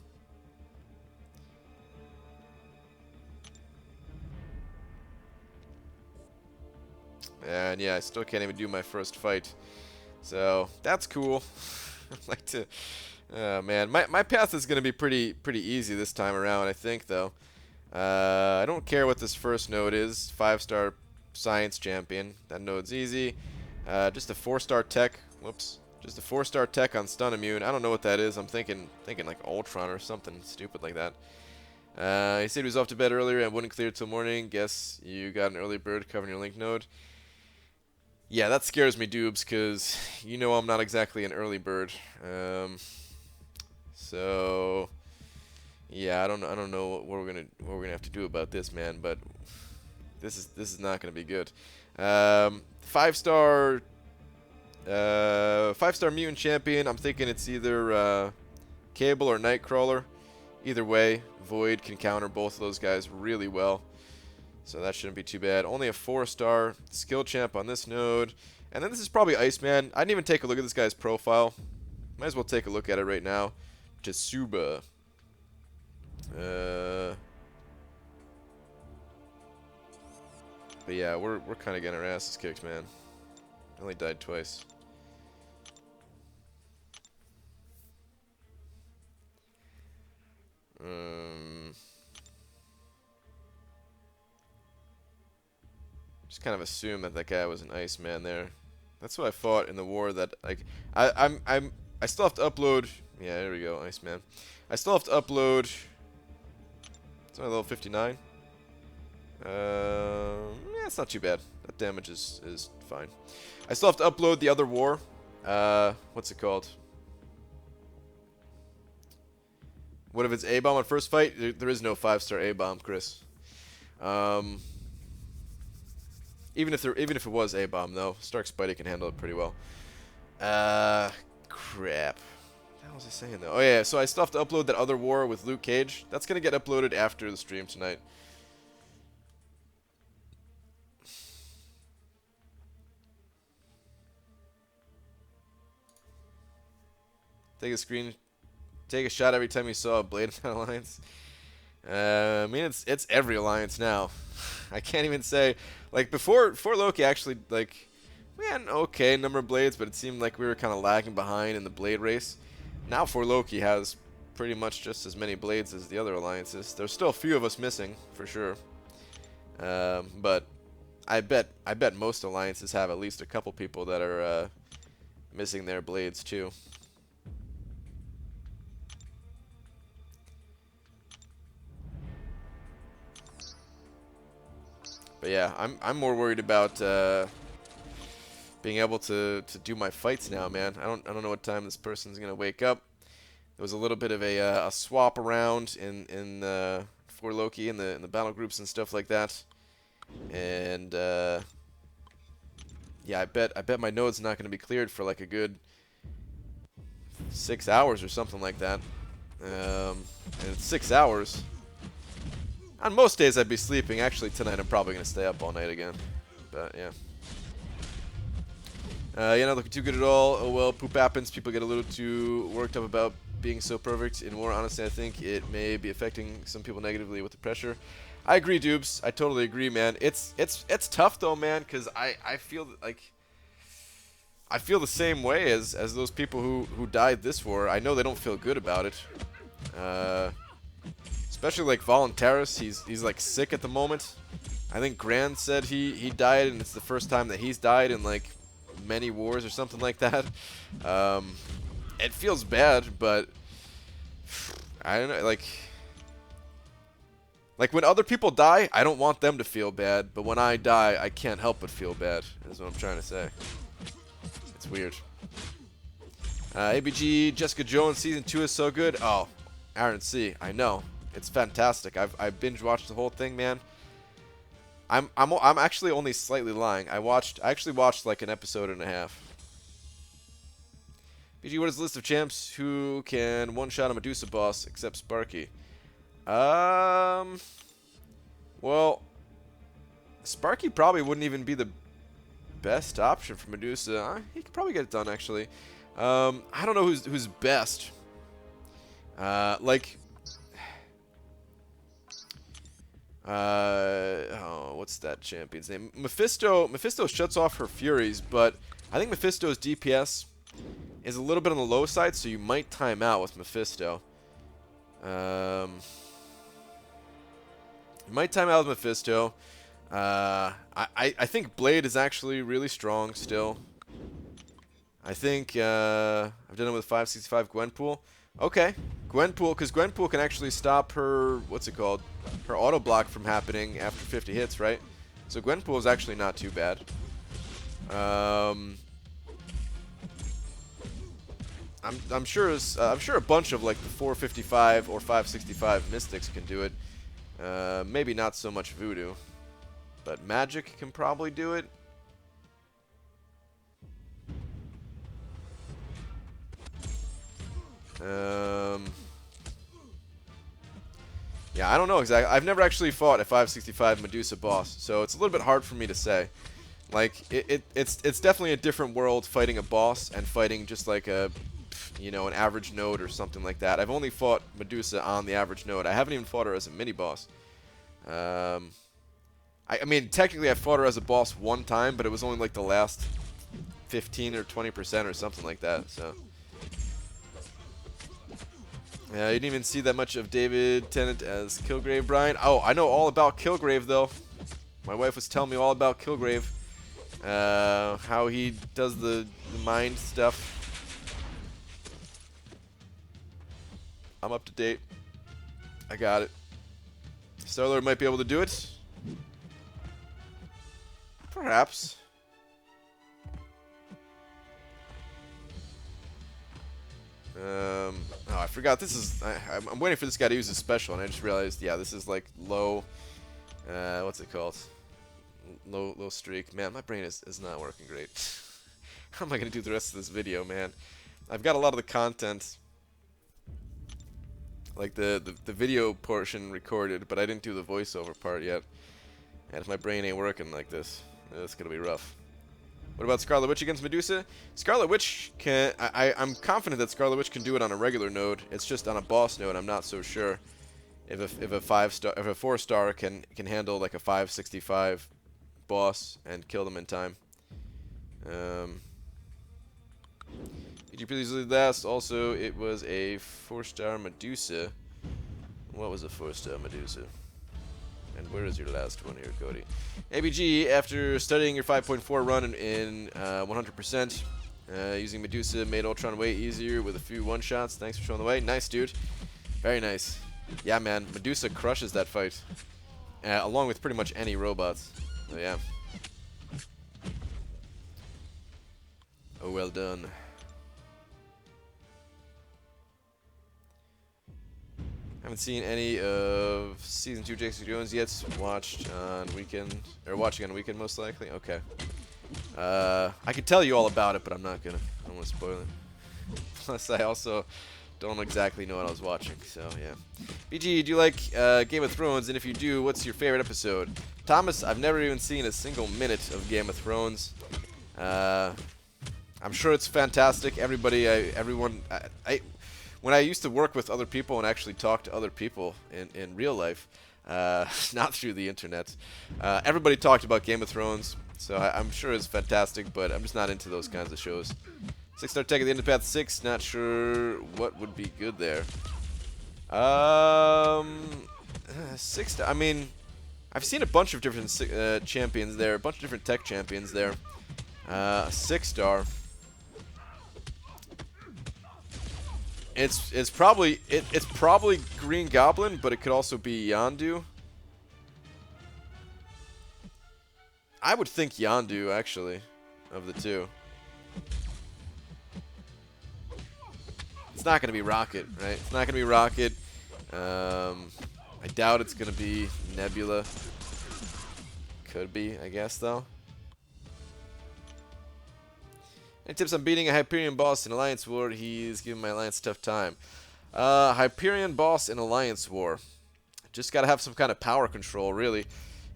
And yeah, I still can't even do my first fight. So that's cool. I'd like to man, my path is gonna be pretty easy this time around, I think, though. I don't care what this first node is. 5-star science champion. That node's easy. Just a 4-star tech. Whoops. Just a 4-star tech on stun immune. I don't know what that is. I'm thinking like Ultron or something stupid like that. He said he was off to bed earlier and wouldn't clear till morning. Guess you got an early bird covering your link node. Yeah, that scares me, Doobs, because you know I'm not exactly an early bird. So yeah, I don't know what we're gonna have to do about this, man. But this is not gonna be good. 5-star mutant champion. I'm thinking it's either Cable or Nightcrawler. Either way, Void can counter both of those guys really well. So that shouldn't be too bad. Only a 4-star skill champ on this node. And then this is probably Iceman. I didn't even take a look at this guy's profile. Might as well take a look at it right now. Tsuba. But yeah, we're kind of getting our asses kicked, man. I only died twice. Just kind of assume that guy was an Iceman there. That's what I fought in the war. That like I still have to upload. Yeah, there we go, Iceman. I still have to upload. It's only level 59. Yeah, it's not too bad. That damage is fine. I still have to upload the other war. What's it called? What if it's A-bomb on first fight? There is no 5-star A-bomb, Chris. Even if it was A-bomb though, Stark Spidey can handle it pretty well. Crap. What the hell was I saying though? Oh yeah, so I still have to upload that other war with Luke Cage. That's gonna get uploaded after the stream tonight. Take a shot every time you saw a blade in that alliance. I mean, it's every alliance now. I can't even say, like, before Loki actually, like, we had an okay number of blades, but it seemed like we were kind of lagging behind in the blade race. Now For Loki has pretty much just as many blades as the other alliances. There's still a few of us missing, for sure. But I bet most alliances have at least a couple people that are missing their blades too. But yeah, I'm more worried about being able to do my fights now, man. I don't know what time this person's gonna wake up. There was a little bit of a swap around in for Loki in the battle groups and stuff like that, and yeah, I bet my node's not gonna be cleared for like a good 6 hours or something like that. And it's 6 hours. On most days I'd be sleeping. Actually, tonight I'm probably going to stay up all night again. But, yeah. Yeah, not looking too good at all. Oh, well, poop happens. People get a little too worked up about being so perfect. And more honestly, I think it may be affecting some people negatively with the pressure. I agree, Dubes. I totally agree, man. It's tough, though, man, because I feel like... I feel the same way as those people who died this war. I know they don't feel good about it. Especially like Voluntaris, he's like sick at the moment. I think Grand said he died, and it's the first time that he's died in like many wars or something like that. It feels bad, but I don't know. Like when other people die, I don't want them to feel bad, but when I die, I can't help but feel bad. Is what I'm trying to say. It's weird. ABG Jessica Jones season 2 is so good. Oh, Aaron C. I know. It's fantastic. I've binge watched the whole thing, man. I'm actually only slightly lying. I actually watched like an episode and a half. BG, what is the list of champs who can one-shot a Medusa boss except Sparky? Well, Sparky probably wouldn't even be the best option for Medusa. He could probably get it done, actually. I don't know who's best. Oh, what's that champion's name? Mephisto shuts off her Furies, but I think Mephisto's DPS is a little bit on the low side, so you might time out with Mephisto. You might time out with Mephisto. I think Blade is actually really strong still. I think I've done it with 565 Gwenpool. Okay. Gwenpool, because Gwenpool can actually stop her, what's it called? Her auto block from happening after 50 hits, right? So Gwenpool is actually not too bad. I'm sure a bunch of like the 455 or 565 Mystics can do it. Maybe not so much Voodoo, but Magic can probably do it. Yeah, I don't know exactly. I've never actually fought a 565 Medusa boss, so it's a little bit hard for me to say. Like, it's definitely a different world fighting a boss and fighting just like a, you know, an average node or something like that. I've only fought Medusa on the average node. I haven't even fought her as a mini boss. I mean, technically I fought her as a boss one time, but it was only like the last 15 or 20% or something like that, so. Yeah, you didn't even see that much of David Tennant as Kilgrave, Brian. Oh, I know all about Kilgrave, though. My wife was telling me all about Kilgrave. How he does the mind stuff. I'm up to date. I got it. Starlord might be able to do it. Perhaps. Oh, I forgot. This is. I'm waiting for this guy to use his special, and I just realized, yeah, this is like low. What's it called? Low streak. Man, my brain is not working great. How am I gonna do the rest of this video, man? I've got a lot of the content, like the video portion recorded, but I didn't do the voiceover part yet. And if my brain ain't working like this, it's gonna be rough. What about Scarlet Witch against Medusa? Scarlet Witch can. I'm confident that Scarlet Witch can do it on a regular node. It's just on a boss node. I'm not so sure if a 4-star can handle like a 565 boss and kill them in time. Could you please leave that? Also, it was a 4-star Medusa. What was a 4-star Medusa? And where is your last one here, Cody? ABG, after studying your 5.4 run in 100%, using Medusa made Ultron way easier with a few one-shots. Thanks for showing the way. Nice, dude. Very nice. Yeah, man. Medusa crushes that fight. Along with pretty much any robots. So, yeah. Oh, well done. Haven't seen any of season 2 Jessica Jones yet. Watching on weekend most likely. Okay. I could tell you all about it, but I'm not gonna. I don't want to spoil it. Plus, I also don't exactly know what I was watching. So yeah. BG, do you like Game of Thrones? And if you do, what's your favorite episode? Thomas, I've never even seen a single minute of Game of Thrones. I'm sure it's fantastic. Everyone. When I used to work with other people and actually talk to other people in real life, not through the internet, everybody talked about Game of Thrones, so I'm sure it's fantastic, but I'm just not into those kinds of shows. 6-star tech at the end of Path 6, not sure what would be good there. 6-star, I mean, I've seen a bunch of different champions there, a bunch of different tech champions there. 6-star. It's probably Green Goblin, but it could also be Yondu. I would think Yondu, actually, of the two. It's not gonna be Rocket, right? It's not gonna be Rocket. I doubt it's gonna be Nebula. Could be, I guess, though. Any tips on beating a Hyperion boss in Alliance War? He's giving my Alliance a tough time. Hyperion boss in Alliance War. Just gotta have some kind of power control, really.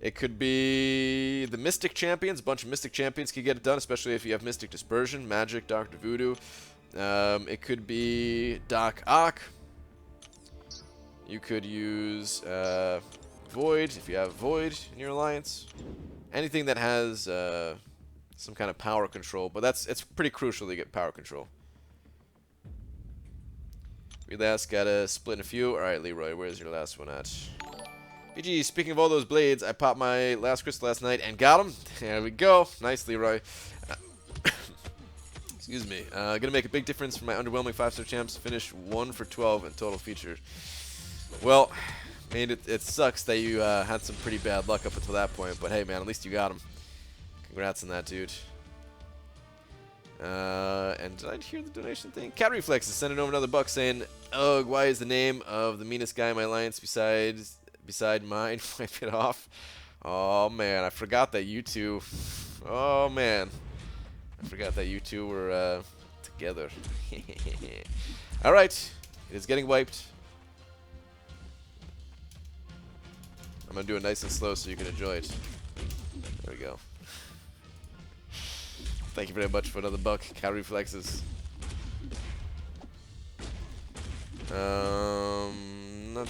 It could be the Mystic Champions. A bunch of Mystic Champions can get it done, especially if you have Mystic Dispersion, Magic, Dr. Voodoo. It could be Doc Ock. You could use Void, if you have Void in your Alliance. Anything that has some kind of power control, but it's pretty crucial to get power control. We last got a split in a few. Alright, Leroy, where's your last one at? BG, speaking of all those blades, I popped my last crystal last night and got him. There we go. Nice, Leroy. Excuse Excuse me. Gonna make a big difference for my underwhelming 5-star champs. Finish 1 for 12 in total features. Well, I mean, it sucks that you had some pretty bad luck up until that point, but hey, man, at least you got him. Congrats on that, dude. And did I hear the donation thing? Cat Reflex is sending over another buck saying, "Ugh, why is the name of the meanest guy in my alliance beside mine? Wipe it off." Oh man, I forgot that you two. Oh man, I forgot that you two were together. All right, it is getting wiped. I'm gonna do it nice and slow so you can enjoy it. There we go. Thank you very much for another buck. Cat Reflexes. Not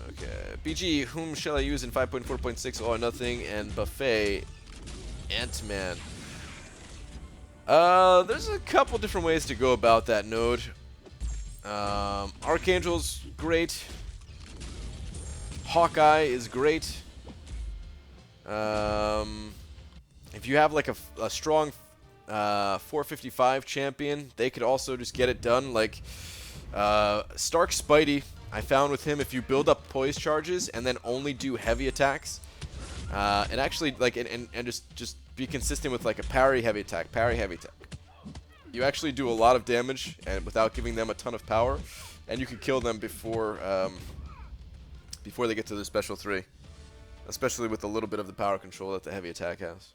okay. BG, whom shall I use in 5.4.6 All or Nothing and Buffet? Ant-Man. There's a couple different ways to go about that node. Archangel's great. Hawkeye is great. If you have like a strong 455 champion, they could also just get it done. Like Stark Spidey, I found with him, if you build up poise charges and then only do heavy attacks, and actually like and just be consistent with like a parry heavy attack, you actually do a lot of damage and without giving them a ton of power, and you can kill them before they get to the special 3, especially with a little bit of the power control that the heavy attack has.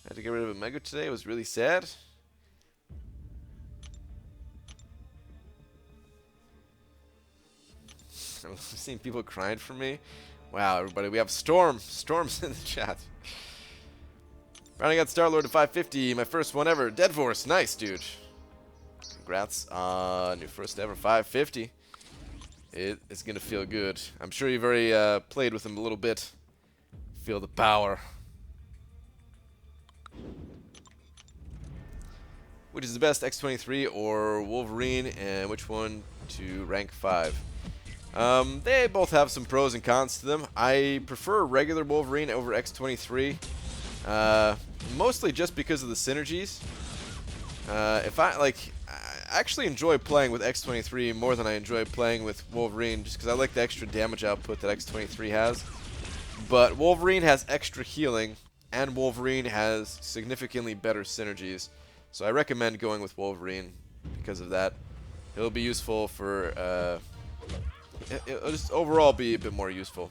I had to get rid of a Mega today. It was really sad. I'm seeing people crying for me. Wow, everybody. We have Storm. Storm's in the chat. Rounding out Star-Lord to 550. My first one ever. Dead Force. Nice, dude. Congrats on your first ever 550. It's going to feel good. I'm sure you've already played with him a little bit. Feel the power. Which is the best, X23 or Wolverine, and which one to rank 5? They both have some pros and cons to them. I prefer regular Wolverine over X23, mostly just because of the synergies. I actually enjoy playing with X23 more than I enjoy playing with Wolverine, just because I like the extra damage output that X23 has. But Wolverine has extra healing, and Wolverine has significantly better synergies. So I recommend going with Wolverine because of that. It'll be useful for, it'll just overall be a bit more useful.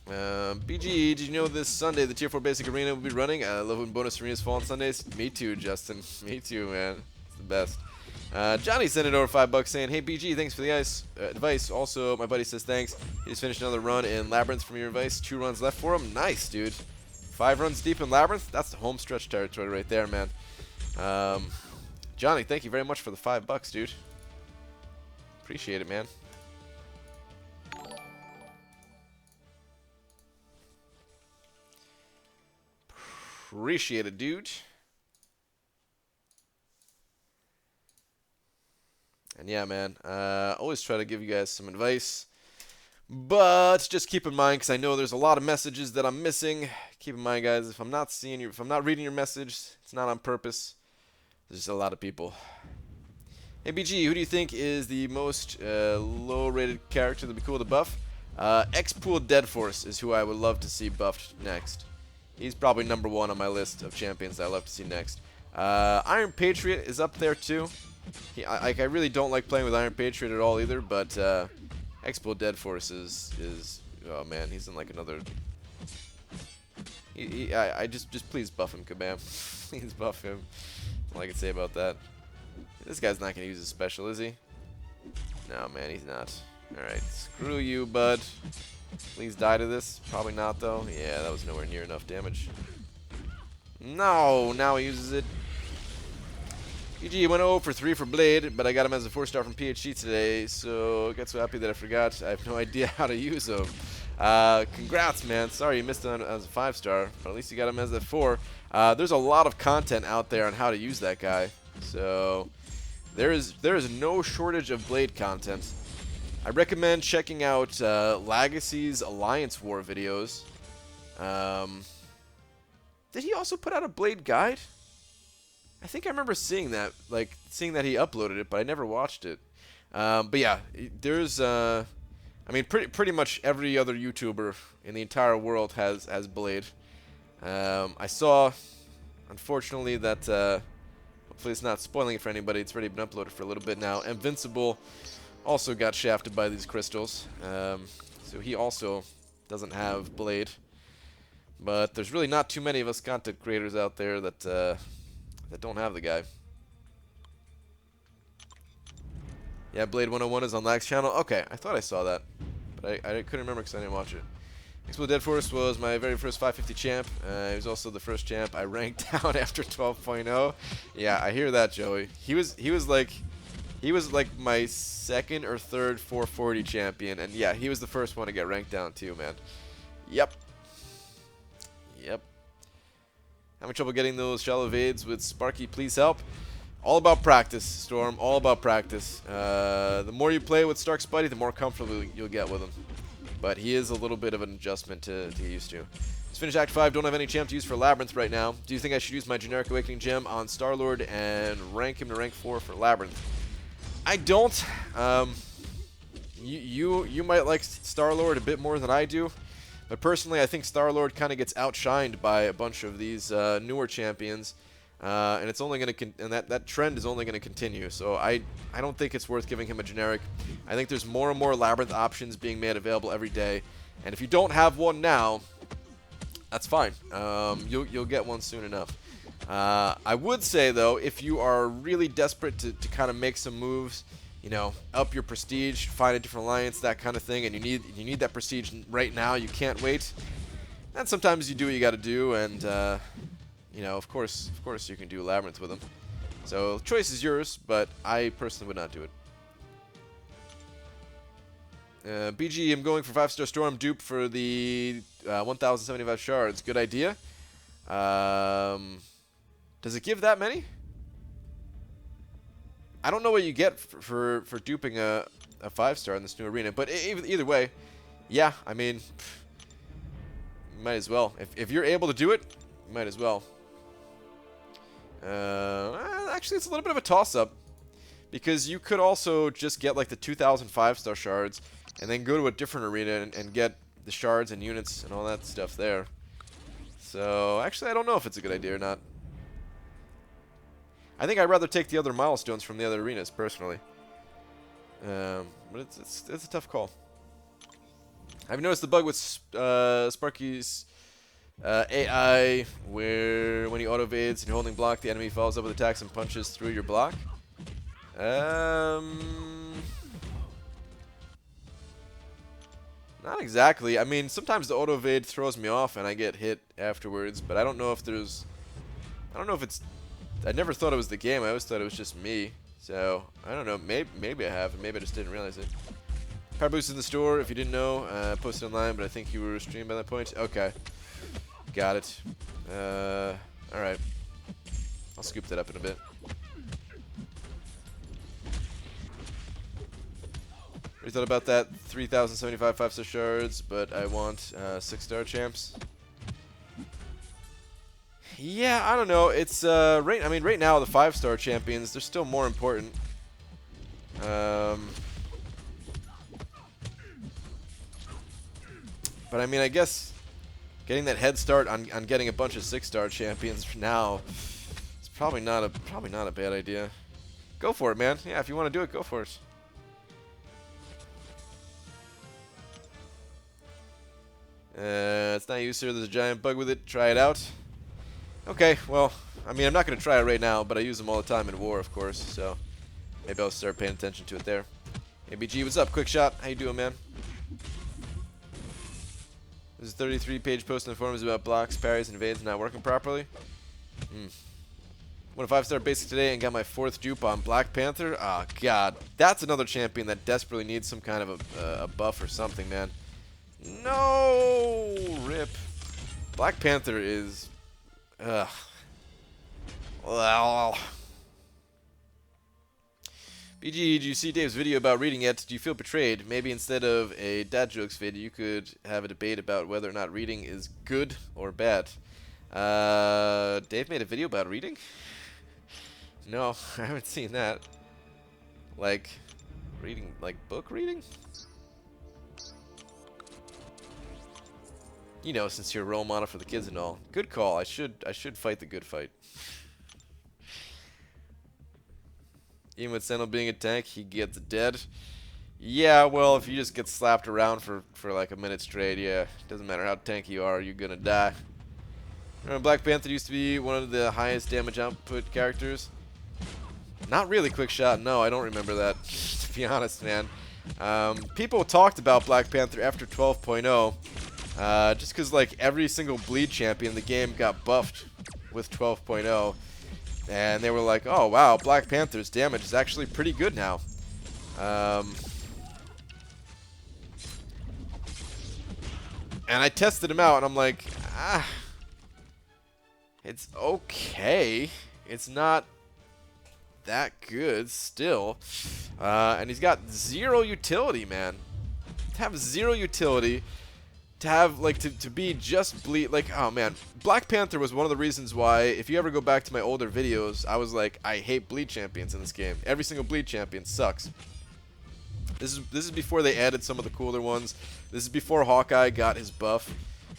BG, did you know this Sunday the Tier 4 Basic Arena will be running? I love when bonus arenas fall on Sundays. Me too, Justin. Me too, man. It's the best. Johnny sent it over $5 saying, "Hey BG, thanks for the advice. Also, my buddy says thanks. He just finished another run in Labyrinth from your advice. 2 runs left for him. Nice, dude. 5 runs deep in Labyrinth? That's the home stretch territory right there, man." Johnny, thank you very much for the $5, dude. Appreciate it, man. Appreciate it, dude. And yeah, man, always try to give you guys some advice. But just keep in mind, because I know there's a lot of messages that I'm missing. Keep in mind, guys, if I'm not seeing you, if I'm not reading your message, it's not on purpose. There's just a lot of people. Hey BG, who do you think is the most low-rated character that'd be cool to buff? X-Pool Dead Force is who I would love to see buffed next. He's probably #1 on my list of champions that I'd love to see next. Iron Patriot is up there too. I really don't like playing with Iron Patriot at all either, but X-Pool Dead Force is oh man, he's in like another. I just please buff him, Kabam. Please buff him. All I can say about that. This guy's not gonna use his special, is he? No, man, he's not. All right, screw you, bud. Please die to this. Probably not though. Yeah, that was nowhere near enough damage. No, now he uses it. PG went 0 for 3 for Blade, but I got him as a 4-star from PhD today, so I got so happy that I forgot. I have no idea how to use him. Congrats, man. Sorry you missed him as a 5-star, but at least you got him as a 4. There's a lot of content out there on how to use that guy, so there is no shortage of Blade content. I recommend checking out Legacy's Alliance War videos. Did he also put out a Blade guide? I think I remember seeing that, seeing that he uploaded it, but I never watched it. But yeah, there's, I mean, pretty much every other YouTuber in the entire world has Blade. I saw, unfortunately, that hopefully it's not spoiling it for anybody. It's already been uploaded for a little bit now. Invincible also got shafted by these crystals, so he also doesn't have Blade. But there's really not too many of us content creators out there that that don't have the guy. Yeah, Blade 101 is on Lax channel. Okay, I thought I saw that, but I couldn't remember because I didn't watch it. Explode Dead Force was my very first 550 champ. He was also the first champ I ranked down after 12.0. Yeah, I hear that, Joey. He was like my second or third 440 champion, and yeah, he was the first one to get ranked down too, man. Yep. Having trouble getting those shallow evades with Sparky, please help. All about practice, Storm. All about practice. The more you play with Stark Spidey, the more comfortable you'll get with him. But he is a little bit of an adjustment to get used to. Let's finish Act 5. Don't have any champ to use for Labyrinth right now. Do you think I should use my generic Awakening Gem on Star-Lord and rank him to rank 4 for Labyrinth? I don't. You might like Star-Lord a bit more than I do. But personally, I think Star-Lord kind of gets outshined by a bunch of these newer champions, and it's only going to that trend is only going to continue. So I don't think it's worth giving him a generic. I think there's more and more Labyrinth options being made available every day, and if you don't have one now, that's fine. You'll get one soon enough. I would say though, if you are really desperate to kind of make some moves, you know, up your prestige, find a different alliance, that kind of thing, and you need that prestige right now, you can't wait. And sometimes you do what you got to do, and you know, of course you can do Labyrinth with them. So choice is yours, but I personally would not do it. BG, I'm going for 5-star Storm dupe for the 1,075 shards. Good idea. Does it give that many? I don't know what you get for duping a 5-star in this new arena, but either way, yeah, I mean, you might as well. If you're able to do it, you might as well. Actually, it's a little bit of a toss-up, because you could also just get like the 2,000 5-star shards, and then go to a different arena and get the shards and units and all that stuff there. So, actually, I don't know if it's a good idea or not. I think I'd rather take the other milestones from the other arenas, personally. But it's a tough call. I've noticed the bug with Sparky's AI, where when he auto-evades and you're holding block, the enemy follows up with attacks and punches through your block. Not exactly. I mean, sometimes the auto-evade throws me off and I get hit afterwards, but I don't know if there's... I don't know if it's... I never thought it was the game. I always thought it was just me. So, I don't know. Maybe I have, and maybe I just didn't realize it. Power boost in the store, if you didn't know. Posted online, but I think you were streamed by that point. Okay. Got it. Alright. I'll scoop that up in a bit. What do you thought about that? 3,075 5-star shards, but I want 6-star champs. Yeah, I don't know. It's right now the 5-star champions, they're still more important. But I mean, I guess getting that head start on getting a bunch of 6-star champions for now is probably not a bad idea. Go for it, man. Yeah, if you want to do it, go for it. It's not used, sir. There's a giant bug with it. Try it out. Okay, well, I mean, I'm not going to try it right now, but I use them all the time in war, of course, so maybe I'll start paying attention to it there. ABG, what's up? Quick shot. How you doing, man? This is a 33-page post in the forums about blocks, parries, and evades not working properly. Won a 5-star basic today and got my 4th dupe on Black Panther. Oh, God. That's another champion that desperately needs some kind of a buff or something, man. No! Rip. Black Panther is... Well. BG, BG, did you see Dave's video about reading yet? Do you feel betrayed? Maybe instead of a dad jokes video, you could have a debate about whether or not reading is good or bad. Dave made a video about reading? No, I haven't seen that. Like, reading, like book reading? You know, since you're a role model for the kids and all. Good call. I should fight the good fight. Even with Sentinel being a tank, he gets dead. Yeah, well, if you just get slapped around for like a minute straight, yeah, doesn't matter how tanky you are, you're gonna die. Remember Black Panther used to be one of the highest damage output characters? Not really quick shot, no, I don't remember that, to be honest, man. People talked about Black Panther after 12.0, just because like every single bleed champion in the game got buffed with 12.0. And they were like, oh, wow, Black Panther's damage is actually pretty good now. And I tested him out, and I'm like, it's okay. It's not that good still. And he's got 0 utility, man. To have 0 utility, to have, like, to be just bleed, like, oh, man. Black Panther was one of the reasons why, if you ever go back to my older videos, I was like, I hate bleed champions in this game. Every single bleed champion sucks. This is before they added some of the cooler ones. This is before Hawkeye got his buff.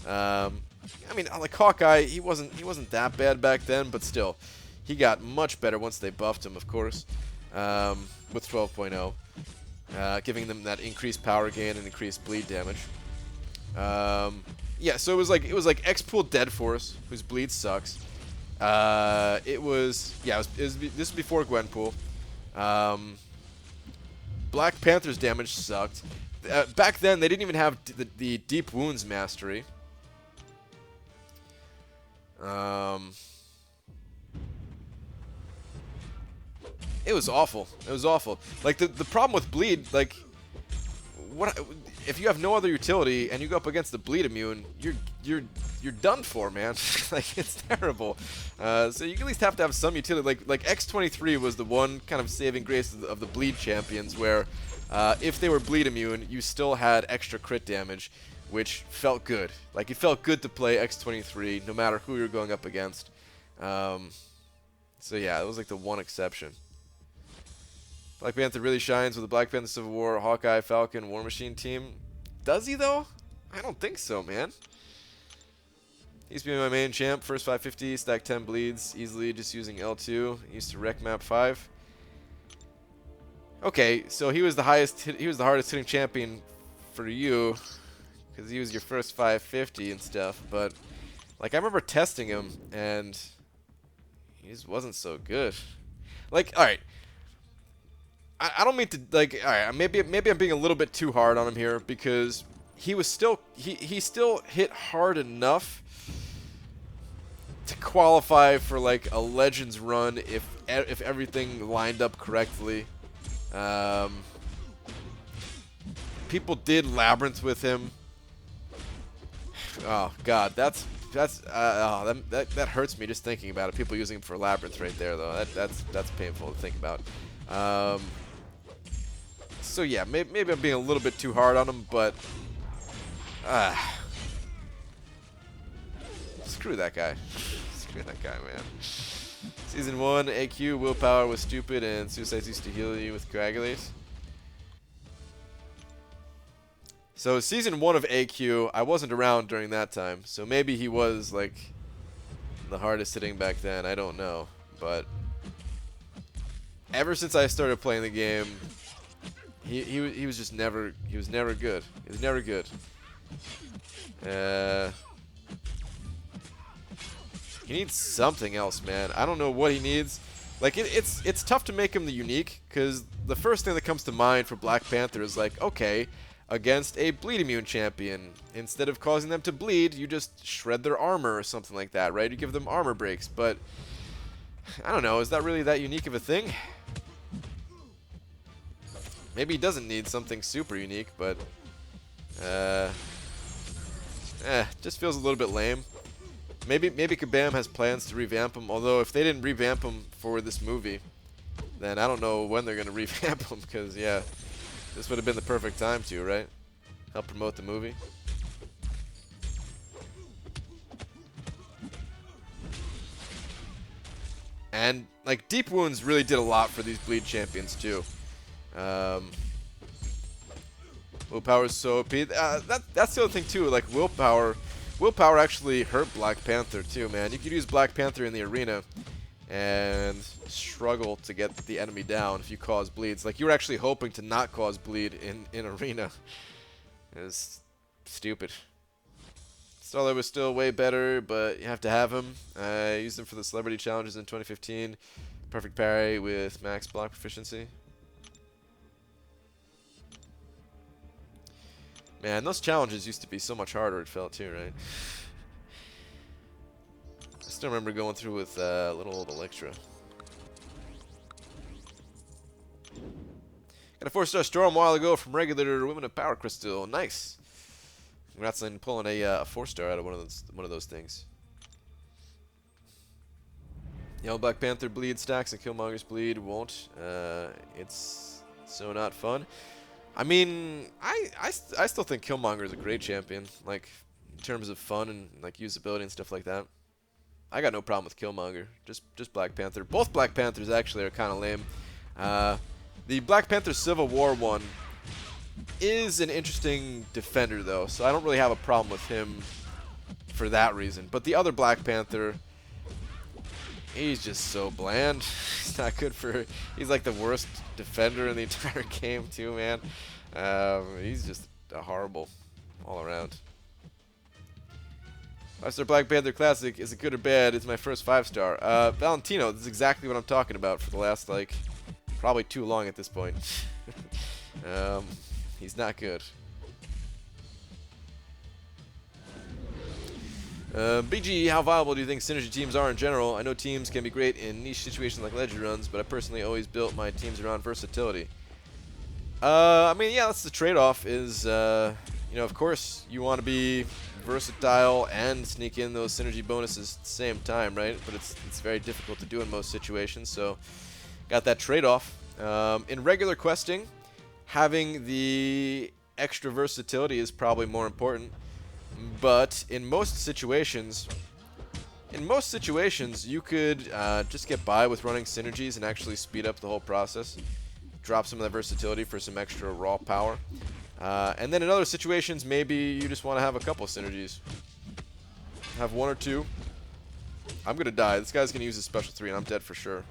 I mean, like, Hawkeye, he wasn't that bad back then, but still. He got much better once they buffed him, of course, with 12.0. Giving them that increased power gain and increased bleed damage. Yeah, so it was like X-Pool Dead Force, whose bleed sucks. This is before Gwenpool. Black Panther's damage sucked. Back then, they didn't even have the Deep Wounds mastery. It was awful. It was awful. Like the problem with bleed, like, what if you have no other utility and you go up against the bleed immune? You're done for, man. Like, it's terrible. So you at least have to have some utility. Like X23 was the one kind of saving grace of the bleed champions, where if they were bleed immune, you still had extra crit damage, which felt good. Like, it felt good to play X23 no matter who you're going up against. So yeah, it was like the one exception. Black Panther really shines with the Black Panther Civil War, Hawkeye, Falcon, War Machine team. Does he, though? I don't think so, man. He used to be my main champ, first 550, stack 10 bleeds, easily just using L2. He used to wreck map 5. Okay, so he was the hardest hitting champion for you, because he was your first 550 and stuff, but, like, I remember testing him, and he just wasn't so good. Like, alright. I don't mean to, like, alright, maybe I'm being a little bit too hard on him here, because he was still, he still hit hard enough to qualify for, like, a Legends run if everything lined up correctly. People did Labyrinth with him. Oh God, that hurts me just thinking about it. People using him for Labyrinth right there, though. That's painful to think about. So yeah, maybe I'm being a little bit too hard on him, but screw that guy. Screw that guy, man. Season 1, AQ, Willpower was stupid, and Suicides used to heal you with Coagulate. So Season 1 of AQ, I wasn't around during that time, so maybe he was, like, the hardest hitting back then, I don't know. But ever since I started playing the game, he was just never, he was never good. He was never good. He needs something else, man. I don't know what he needs. Like, it's tough to make him the unique, because the first thing that comes to mind for Black Panther is like, okay, against a bleed immune champion, instead of causing them to bleed, you just shred their armor or something like that, right? You give them armor breaks, but I don't know, is that really that unique of a thing? Maybe he doesn't need something super unique, but just feels a little bit lame. Maybe Kabam has plans to revamp him, although if they didn't revamp him for this movie, then I don't know when they're gonna revamp them, because yeah, this would have been the perfect time to, right? Help promote the movie. And like Deep Wounds really did a lot for these bleed champions too. Willpower is so OP. That's the other thing too. Like willpower actually hurt Black Panther too, man. You could use Black Panther in the arena and struggle to get the enemy down if you cause bleeds. Like you were actually hoping to not cause bleed in arena. It's stupid. Starlight was still way better, but you have to have him. I used him for the celebrity challenges in 2015. Perfect parry with max block proficiency. Man, those challenges used to be so much harder, it felt too, right? I still remember going through with little old Electra. Got a 4-star storm a while ago from regular Women of Power Crystal. Nice. Congrats on pulling a 4-star out of one of those things. Yellow Black Panther bleed stacks and Killmonger's bleed won't. It's so not fun. I mean, I still think Killmonger is a great champion, like in terms of fun and like usability and stuff like that. I got no problem with Killmonger. Just Black Panther. Both Black Panthers actually are kind of lame. The Black Panther Civil War one is an interesting defender though, so I don't really have a problem with him for that reason. But the other Black Panther, he's just so bland. He's not good for... He's like the worst defender in the entire game too, man. He's just horrible all around. 5-star Black Panther Classic. Is it good or bad? It's my first 5-star. Valentino, this is exactly what I'm talking about for the last, like, probably too long at this point. He's not good. BG, how viable do you think synergy teams are in general? I know teams can be great in niche situations like ledger runs, but I personally always built my teams around versatility. I mean, yeah, that's the trade-off is, you know, of course you want to be versatile and sneak in those synergy bonuses at the same time, right? But it's very difficult to do in most situations, so got that trade-off. In regular questing, having the extra versatility is probably more important. But in most situations, you could just get by with running synergies and actually speed up the whole process. Drop some of that versatility for some extra raw power. And then in other situations, maybe you just want to have a couple of synergies. Have one or two. I'm going to die. This guy's going to use his special 3, and I'm dead for sure.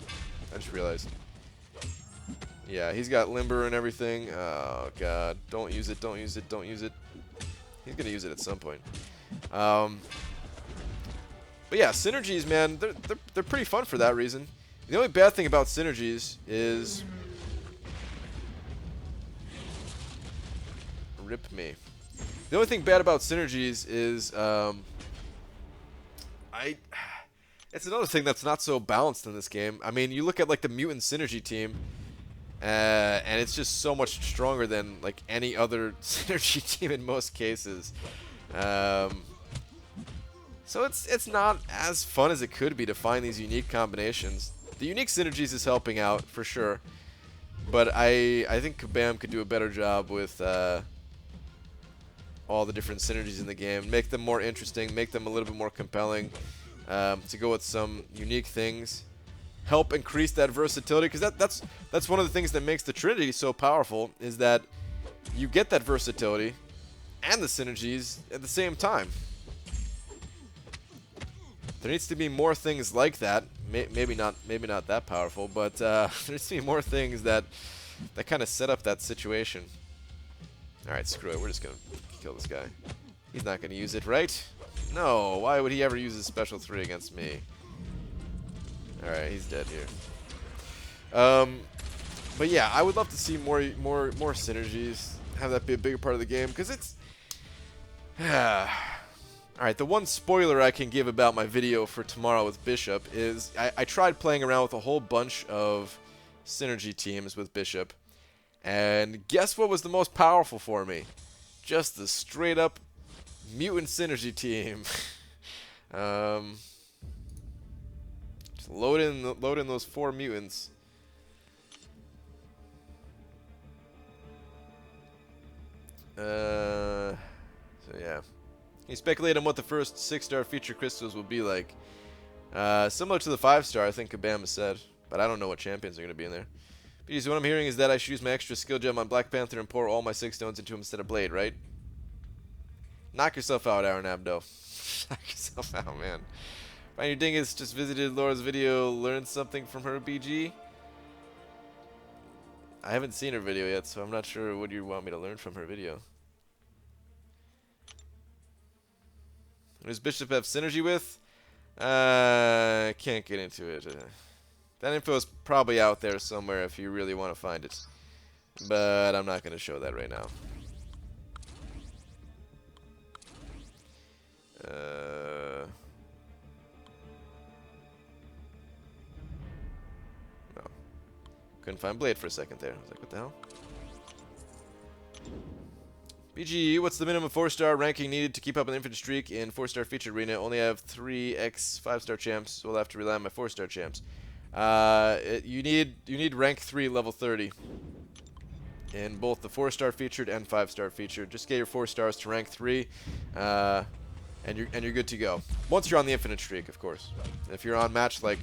I just realized. Yeah, he's got limber and everything. Oh, God. Don't use it, don't use it, don't use it. He's going to use it at some point. But yeah, synergies, man, they're pretty fun for that reason. The only bad thing about synergies is... Rip me. The only thing bad about synergies is... It's another thing that's not so balanced in this game. I mean, you look at like the mutant synergy team, and it's just so much stronger than like any other synergy team in most cases. So it's not as fun as it could be to find these unique combinations. The unique synergies is helping out for sure, but I think Kabam could do a better job with all the different synergies in the game, make them more interesting, make them a little bit more compelling, to go with some unique things. Help increase that versatility, because that's one of the things that makes the Trinity so powerful, is that you get that versatility and the synergies at the same time. There needs to be more things like that. Maybe not that powerful, but there needs to be more things that kind of set up that situation. All right, screw it. We're just gonna kill this guy. He's not gonna use it, right? No. Why would he ever use his special 3 against me? Alright, he's dead here. But yeah, I would love to see more synergies. Have that be a bigger part of the game, because it's... Alright, the one spoiler I can give about my video for tomorrow with Bishop is I tried playing around with a whole bunch of synergy teams with Bishop, and guess what was the most powerful for me? Just the straight up mutant synergy team. Just load in those 4 mutants. So yeah. Can you speculate on what the first 6-star feature crystals will be like? Similar to the 5-star, I think Kabam said. But I don't know what champions are going to be in there. Because what I'm hearing is that I should use my extra skill gem on Black Panther and pour all my 6 stones into him instead of Blade, right? Knock yourself out, Aaron Abdo. Knock yourself out, man. Find your dingus just visited Laura's video, learned something from her, BG? I haven't seen her video yet, so I'm not sure what you want me to learn from her video. Who does Bishop have synergy with? Can't get into it. That info is probably out there somewhere if you really want to find it. But I'm not going to show that right now. No. Couldn't find Blade for a second there. I was like, what the hell? BG, what's the minimum 4-star ranking needed to keep up an infinite streak in 4-star featured arena? Only have 3x 5-star champs, so we'll have to rely on my 4-star champs. You need rank 3 level 30 in both the 4-star featured and 5-star featured. Just get your 4 stars to rank 3, and you're good to go. Once you're on the infinite streak, of course. If you're on match like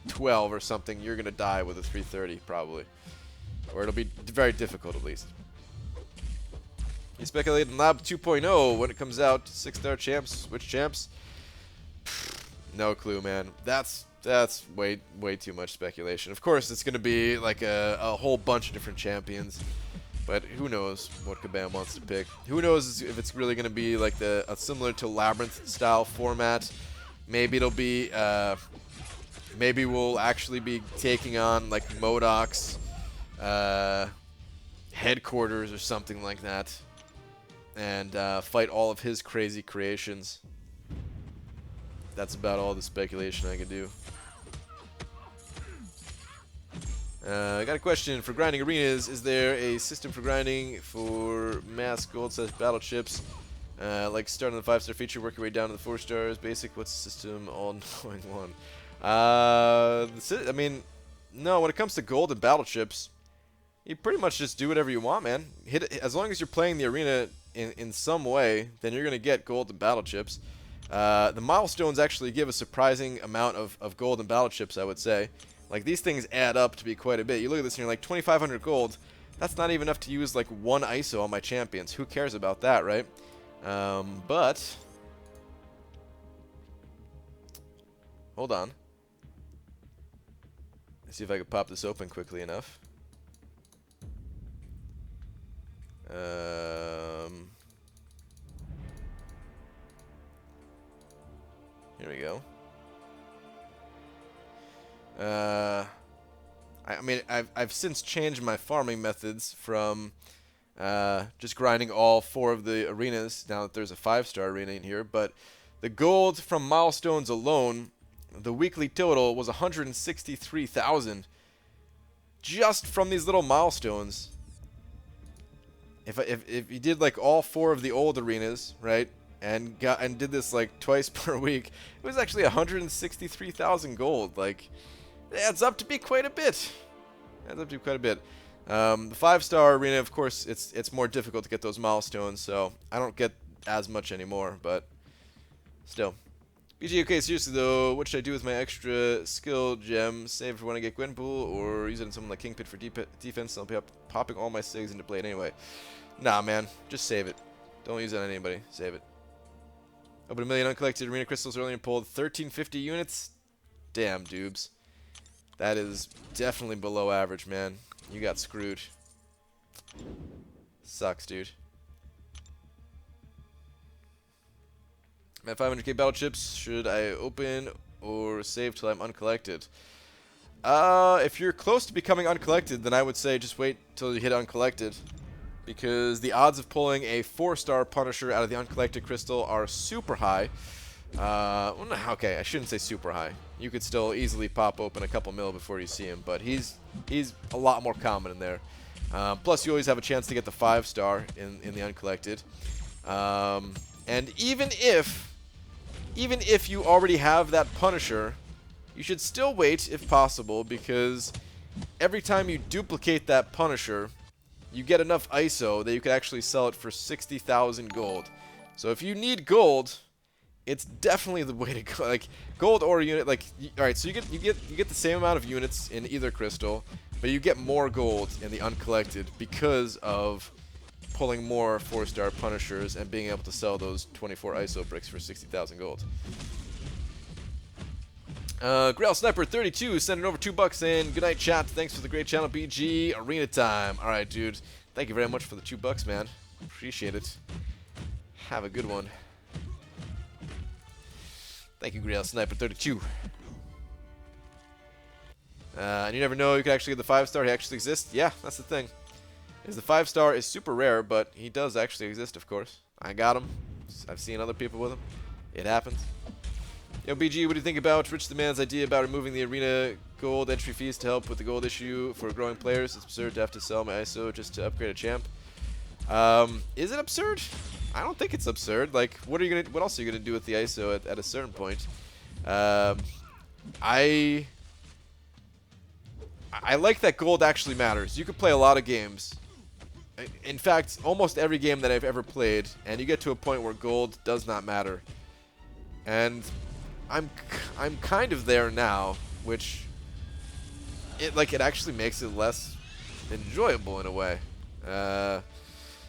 12 or something, you're gonna die with a 330 probably, or it'll be very difficult at least. You speculate in Lab 2.0 when it comes out. 6-star champs, which champs? No clue, man. That's way too much speculation. Of course, it's gonna be like a whole bunch of different champions, but who knows what Kabam wants to pick? Who knows if it's really gonna be like a similar to Labyrinth style format? Maybe it'll be maybe we'll actually be taking on like MODOK's headquarters or something like that, and fight all of his crazy creations. That's about all the speculation I can do. I got a question for grinding arenas. Is there a system for grinding for mass gold / battle chips? Like starting the 5-star feature, work your way down to the 4 stars. Basic, what's the system? All-knowing one. I mean, no, when it comes to gold and battle chips, you pretty much just do whatever you want, man. Hit it, as long as you're playing the arena in some way, then you're going to get gold and battle chips. The milestones actually give a surprising amount of gold and battle chips, I would say. Like, these things add up to be quite a bit. You look at this and you're like, 2,500 gold. That's not even enough to use like 1 ISO on my champions. Who cares about that, right? But hold on. Let's see if I can pop this open quickly enough. Here we go. I mean, I've since changed my farming methods from just grinding all 4 of the arenas now that there's a 5-star arena in here. But the gold from milestones alone, the weekly total was 163,000 just from these little milestones. If you did like all 4 of the old arenas, right, and did this like twice per week, it was actually 163,000 gold. Like, it adds up to be quite a bit. The 5-star arena, of course, it's more difficult to get those milestones, so I don't get as much anymore, but still. BG, okay, seriously though, what should I do with my extra skill gem? Save for when I get Gwenpool, or use it on something like King Pit for defense? I'll be popping all my SIGs into Blade anyway. Nah, man, just save it. Don't use it on anybody. Save it. Open 1 million uncollected arena crystals earlier and pulled 1350 units. Damn, dubes. That is definitely below average, man. You got screwed. Sucks, dude. I'm at 500k battle chips. Should I open or save till I'm uncollected? If you're close to becoming uncollected, then I would say just wait till you hit uncollected, because the odds of pulling a 4-star Punisher out of the uncollected crystal are super high. Well, no, okay, I shouldn't say super high. You could still easily pop open a couple mil before you see him, but he's a lot more common in there. Plus, you always have a chance to get the 5-star in the uncollected. And even if you already have that Punisher, you should still wait if possible, because every time you duplicate that Punisher, you get enough ISO that you could actually sell it for 60,000 gold. So if you need gold, it's definitely the way to go. Like gold or unit, like all right. So you get the same amount of units in either crystal, but you get more gold in the uncollected because of pulling more 4-star punishers and being able to sell those 24 ISO bricks for 60,000 gold. Grail Sniper 32 sending over $2 in. Good night, chat. Thanks for the great channel, BG. Arena time. All right, dude. Thank you very much for the $2, man. Appreciate it. Have a good one. Thank you, Grail Sniper 32. And you never know, you could actually get the 5-star. He actually exists. Yeah, that's the thing. Is the 5-star is super rare, but he does actually exist, of course. I got him. I've seen other people with him. It happens. Yo, BG, what do you think about Rich the Man's idea about removing the arena gold entry fees to help with the gold issue for growing players? It's absurd to have to sell my ISO just to upgrade a champ. Is it absurd? I don't think it's absurd. Like, what else are you gonna do with the ISO at a certain point? I like that gold actually matters. You could play a lot of games. In fact, almost every game that I've ever played, and you get to a point where gold does not matter. And I'm kind of there now, which it actually makes it less enjoyable in a way.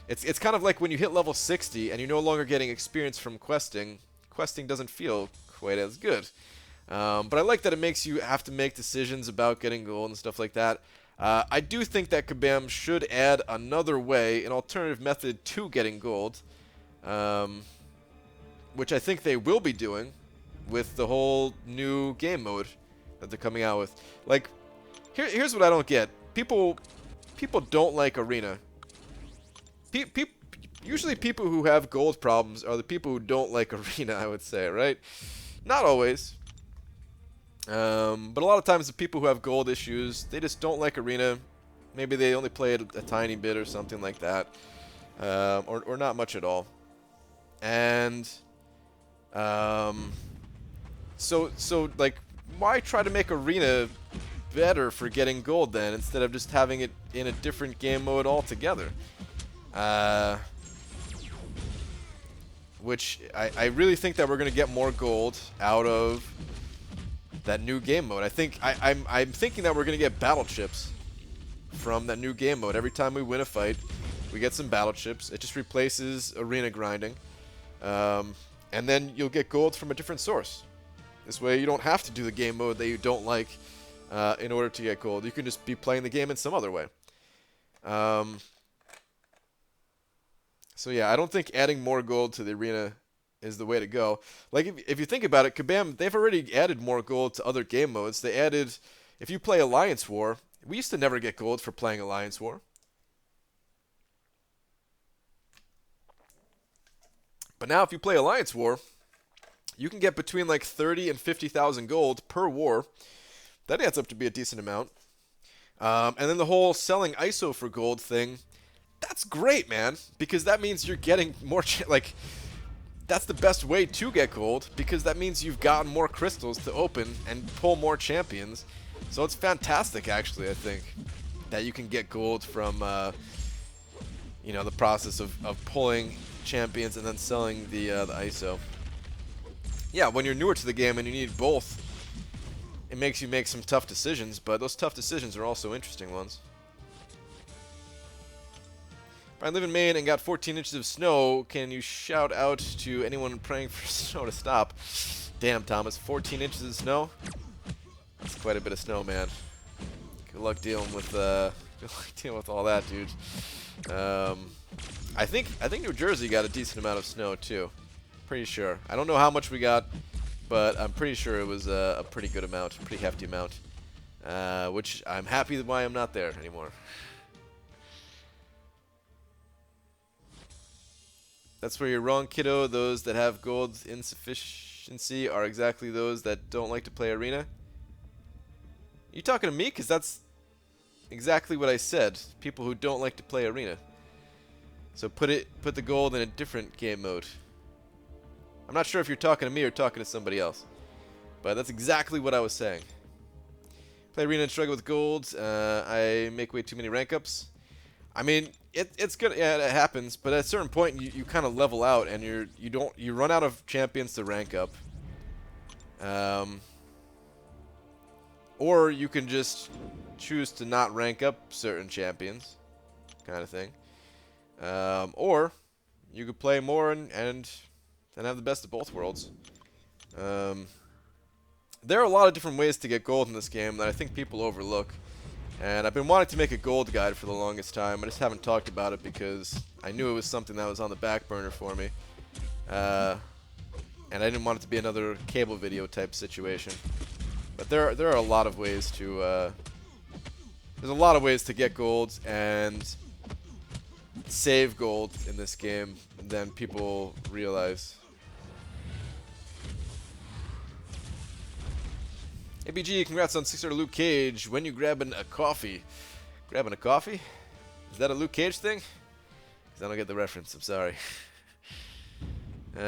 It's kind of like when you hit level 60 and you're no longer getting experience from questing. Questing doesn't feel quite as good. But I like that it makes you have to make decisions about getting gold and stuff like that. I do think that Kabam should add another way, an alternative method to getting gold, which I think they will be doing with the whole new game mode that they're coming out with. Like, here's what I don't get. People don't like arena. Usually people who have gold problems are the people who don't like arena, I would say, right? Not always. But a lot of times the people who have gold issues, they just don't like arena. Maybe they only play it a tiny bit or something like that. Or not much at all. And so like, why try to make arena better for getting gold then, instead of just having it in a different game mode altogether? Which I really think that we're gonna get more gold out of that new game mode. I'm thinking that we're gonna get battle chips from that new game mode. Every time we win a fight, we get some battle chips. It just replaces arena grinding, and then you'll get gold from a different source. This way, you don't have to do the game mode that you don't like in order to get gold. You can just be playing the game in some other way. So yeah, I don't think adding more gold to the arena is the way to go. Like, if you think about it, Kabam, they've already added more gold to other game modes. They added, if you play Alliance War, we used to never get gold for playing Alliance War. But now if you play Alliance War, you can get between like 30 and 50,000 gold per war. That adds up to be a decent amount. And then the whole selling ISO for gold thing, that's great, man, because that means you're getting more, like, that's the best way to get gold, because that means you've gotten more crystals to open and pull more champions. So it's fantastic, actually, I think, that you can get gold from, you know, the process of pulling champions and then selling the ISO. Yeah, when you're newer to the game and you need both, it makes you make some tough decisions, but those tough decisions are also interesting ones. I live in Maine and got 14 inches of snow. Can you shout out to anyone praying for snow to stop? Damn, Thomas, 14 inches of snow? That's quite a bit of snow, man. Good luck dealing with all that, dude. I think New Jersey got a decent amount of snow too. Pretty sure. I don't know how much we got, but I'm pretty sure it was a pretty good amount, pretty hefty amount. Which I'm happy why I'm not there anymore. That's where you're wrong, kiddo. Those that have gold insufficiency are exactly those that don't like to play arena. You talking to me? Because that's exactly what I said. People who don't like to play arena. So put the gold in a different game mode. I'm not sure if you're talking to me or talking to somebody else, but that's exactly what I was saying. Play arena and struggle with gold. I make way too many rank ups. I mean, it's good. Yeah, it happens. But at a certain point, you kind of level out, and you run out of champions to rank up. Or you can just choose to not rank up certain champions, kind of thing. Or you could play more and have the best of both worlds. There are a lot of different ways to get gold in this game that I think people overlook. And I've been wanting to make a gold guide for the longest time. I just haven't talked about it because I knew it was something that was on the back burner for me. And I didn't want it to be another cable video type situation. But there are a lot of ways to there's a lot of ways to get gold and save gold in this game than people realize. ABG, congrats on 6-star Luke Cage. When you grabbing a coffee? Grabbing a coffee? Is that a Luke Cage thing? Because I don't get the reference. I'm sorry.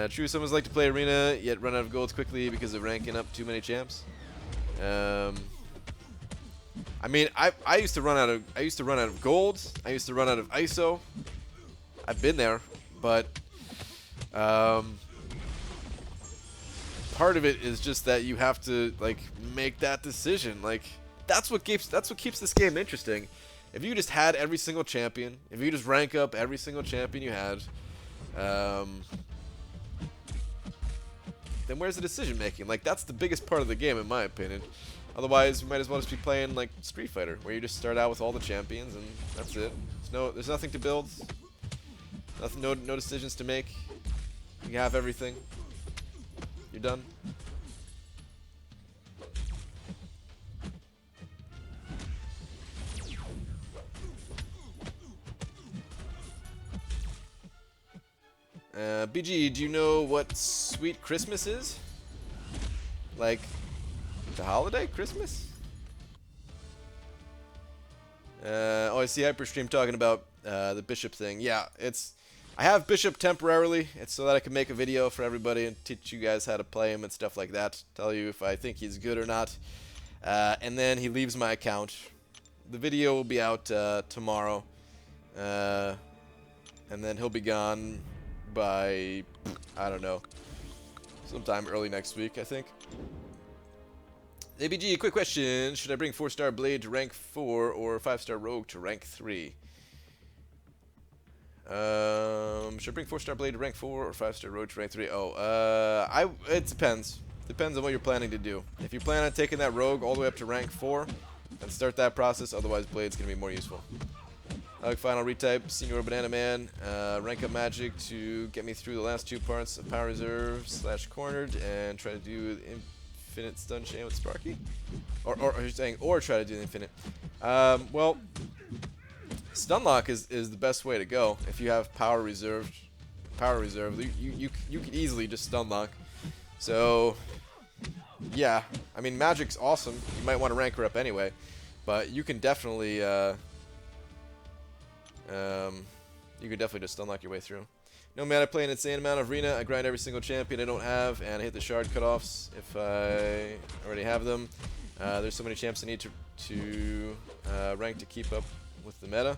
True, someone's like to play arena, yet run out of golds quickly because of ranking up too many champs. I mean, I used to run out of gold. I used to run out of ISO. I've been there, but part of it is just that you have to like make that decision. Like that's what keeps this game interesting. If you just had every single champion, if you just rank up every single champion you had, then where's the decision making? Like that's the biggest part of the game in my opinion. Otherwise, you might as well just be playing like Street Fighter, where you just start out with all the champions and that's it. There's nothing to build. Nothing, no decisions to make. You have everything. You're done. BG, do you know what Sweet Christmas is? Like, the holiday? Christmas? Oh, I see Hyperstream talking about the Bishop thing. Yeah, I have Bishop temporarily. It's so that I can make a video for everybody and teach you guys how to play him and stuff like that. Tell you if I think he's good or not. And then he leaves my account. The video will be out tomorrow. And then he'll be gone by, I don't know, sometime early next week, I think. ABG, quick question. Should I bring 4-star Blade to rank 4 or 5-star Rogue to rank 3? Should I bring 4-star Blade to rank 4 or 5-star Rogue to rank 3? Oh, it depends. Depends on what you're planning to do. If you plan on taking that Rogue all the way up to rank 4, then start that process. Otherwise, Blade's going to be more useful. Final retype, Senior Banana Man. Rank up magic to get me through the last 2 parts of Power Reserve / Cornered and try to do Infinite Stun Chain with Sparky? Or you're saying, or try to do the Infinite. Well, Stunlock is the best way to go if you have Power Reserve. You could easily just Stunlock. So, yeah. I mean, Magic's awesome. You might want to rank her up anyway. But you can definitely, just Stunlock your way through. No man, I play an insane amount of arena. I grind every single champion I don't have, and I hit the shard cutoffs if I already have them. There's so many champs I need to rank to keep up with the meta.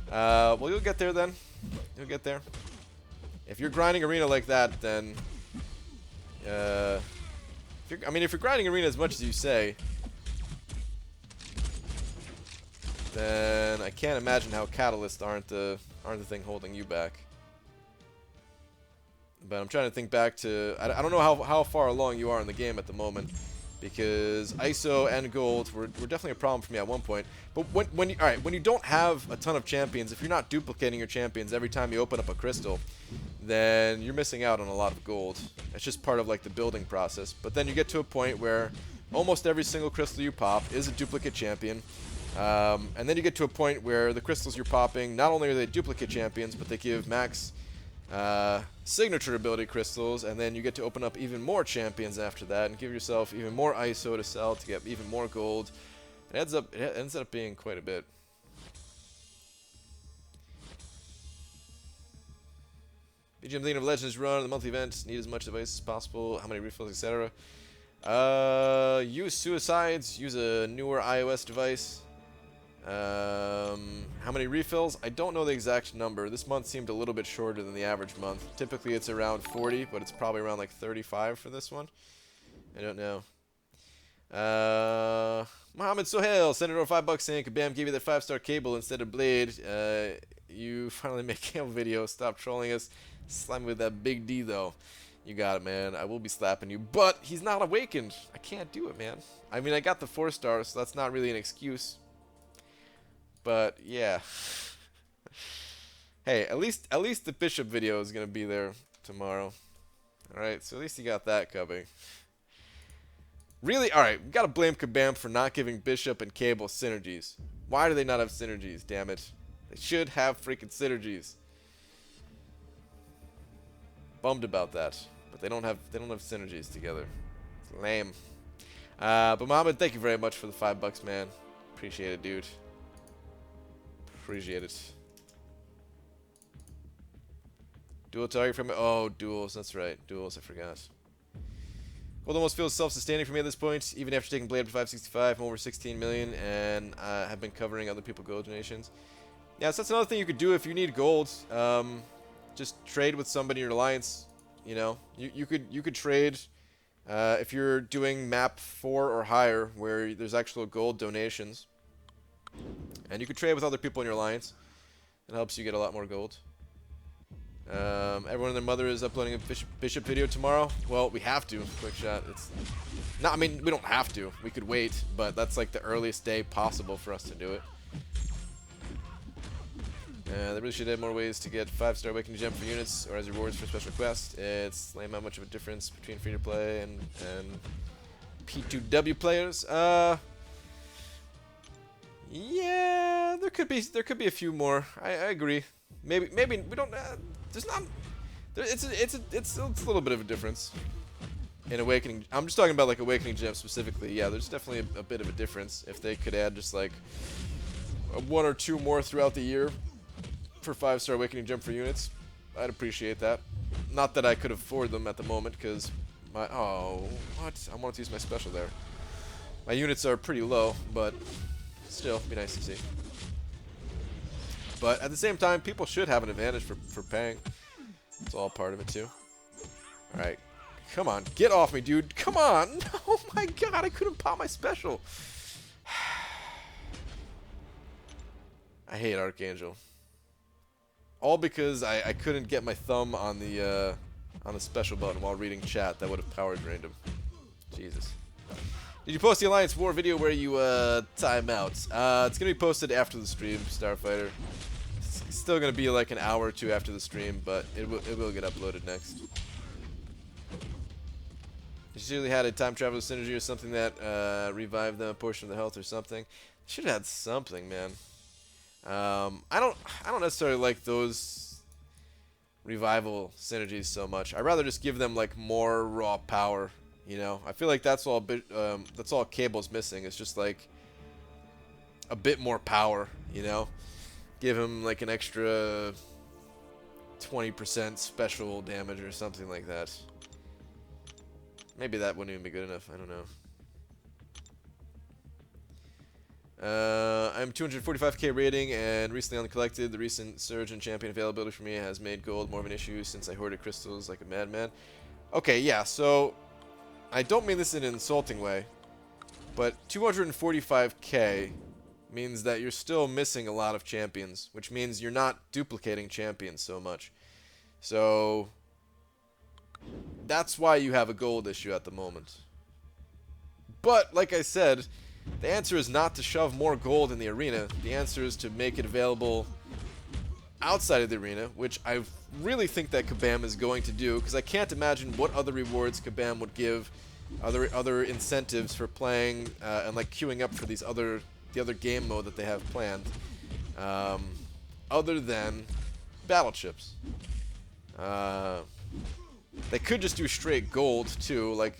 Well, you'll get there then. You'll get there. If you're grinding arena like that, then if you're grinding arena as much as you say, then I can't imagine how catalysts aren't the thing holding you back. But I'm trying to think back to I don't know how far along you are in the game at the moment, because ISO and gold were definitely a problem for me at one point. But when you don't have a ton of champions, if you're not duplicating your champions every time you open up a crystal, then you're missing out on a lot of gold. It's just part of like the building process. But then you get to a point where almost every single crystal you pop is a duplicate champion. And then you get to a point where the crystals you're popping, not only are they duplicate champions, but they give max signature ability crystals, and then you get to open up even more champions after that and give yourself even more ISO to sell to get even more gold. It ends up being quite a bit. BGM thinking of Legends run, the monthly event, need as much device as possible, how many refills, etc. Use suicides, use a newer iOS device. How many refills. I don't know the exact number. This month seemed a little bit shorter than the average month. Typically it's around 40, but it's probably around like 35 for this one. I don't know. Mohammed Sohail, send it over $5 in. Kabam gave you that 5-star cable instead of blade. You finally make cable videos. Stop trolling us. Slime with that big D though. You got it, man. I will be slapping you, but he's not awakened. I can't do it, man. I mean, I got the 4 stars, so that's not really an excuse. But yeah. Hey, at least the bishop video is gonna be there tomorrow. All right, so at least you got that coming. Really? All right, we gotta blame Kabam for not giving bishop and cable synergies. Why do they not have synergies? Damn it! They should have freaking synergies. Bummed about that. But they don't have synergies together. It's lame. But Mohammed, thank you very much for the $5, man. Appreciate it, dude. Appreciate it. Dual target from duels. That's right, duels. I forgot. Well, almost feels self-sustaining for me at this point. Even after taking Blade up to 565, I'm over 16 million, and have been covering other people's gold donations. Yeah, so that's another thing you could do if you need gold. Just trade with somebody in your alliance. You know, you could trade if you're doing map 4 or higher, where there's actual gold donations, and you could trade with other people in your alliance. It helps you get a lot more gold. Everyone and their mother is uploading a bishop video tomorrow. Well, we have to. Quick shot. It's not. I mean, we don't have to. We could wait, but that's like the earliest day possible for us to do it. They really should have more ways to get 5-star awakening gem for units or as rewards for special quests. It's lame how much of a difference between free to play and P2W players. Yeah, there could be a few more. I agree. Maybe we don't. There's not. It's a little bit of a difference in awakening. I'm just talking about like awakening gem specifically. Yeah, there's definitely a bit of a difference. If they could add just like 1 or 2 more throughout the year for 5-star awakening gem for units, I'd appreciate that. Not that I could afford them at the moment because my I wanted to use my special there. My units are pretty low, but still, be nice to see. But at the same time, people should have an advantage for paying. It's all part of it too. All right, come on, get off me, dude. Come on! Oh my God, I couldn't pop my special. I hate Archangel. All because I couldn't get my thumb on the special button while reading chat. That would have power drained him. Jesus. Did you post the Alliance War video where you time out? It's gonna be posted after the stream, Starfighter. It's still gonna be like an hour or 2 after the stream, but it will get uploaded next. You surely had a time travel synergy or something that revived them a portion of the health or something. Should have had something, man. I don't necessarily like those revival synergies so much. I'd rather just give them like more raw power. You know, I feel like that's all Cable's missing. It's just like a bit more power. You know, give him like an extra 20% special damage or something like that. Maybe that wouldn't even be good enough. I don't know. I'm 245k rating and recently uncollected. The recent surge in champion availability for me has made gold more of an issue since I hoarded crystals like a madman. Okay, yeah, so I don't mean this in an insulting way, but 245k means that you're still missing a lot of champions, which means you're not duplicating champions so much. So that's why you have a gold issue at the moment. But like I said, the answer is not to shove more gold in the arena. The answer is to make it available outside of the arena, which I really think that Kabam is going to do, because I can't imagine what other rewards Kabam would give, other incentives for playing and like queuing up for the other game mode that they have planned, other than battle chips. They could just do straight gold too, like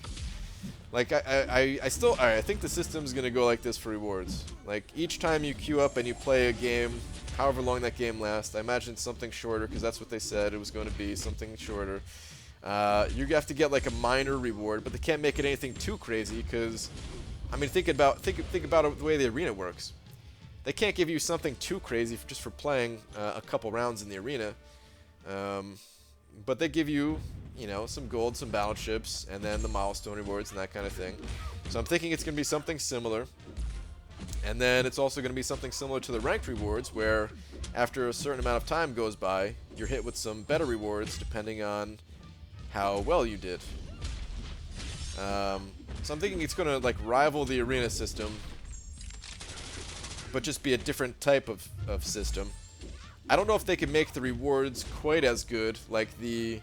I still, alright, I think the system's gonna go like this for rewards. Like, each time you queue up and you play a game, however long that game lasts, I imagine it's something shorter, because that's what they said it was going to be, something shorter. You have to get like a minor reward, but they can't make it anything too crazy, because, I mean, think about the way the arena works. they can't give you something too crazy just for playing a couple rounds in the arena. But they give you, you know, some gold, some battleships, and then the milestone rewards and that kind of thing. So I'm thinking it's going to be something similar. And then it's also going to be something similar to the ranked rewards, where after a certain amount of time goes by, you're hit with some better rewards depending on how well you did. So I'm thinking it's going to like rival the arena system, but just be a different type of system. I don't know if they can make the rewards quite as good, like the...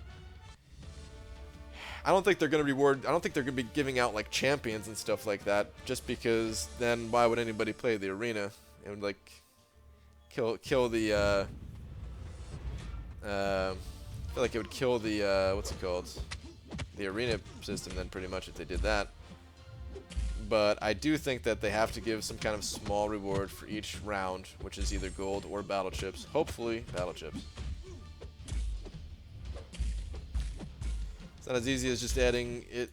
I don't think they're going to be giving out like champions and stuff like that, just because then why would anybody play the arena? It would like kill the I feel like it would kill the what's it called? The arena system then, pretty much, if they did that. But I do think that they have to give some kind of small reward for each round, which is either gold or battle chips. Hopefully battle chips. It's not as easy as just adding it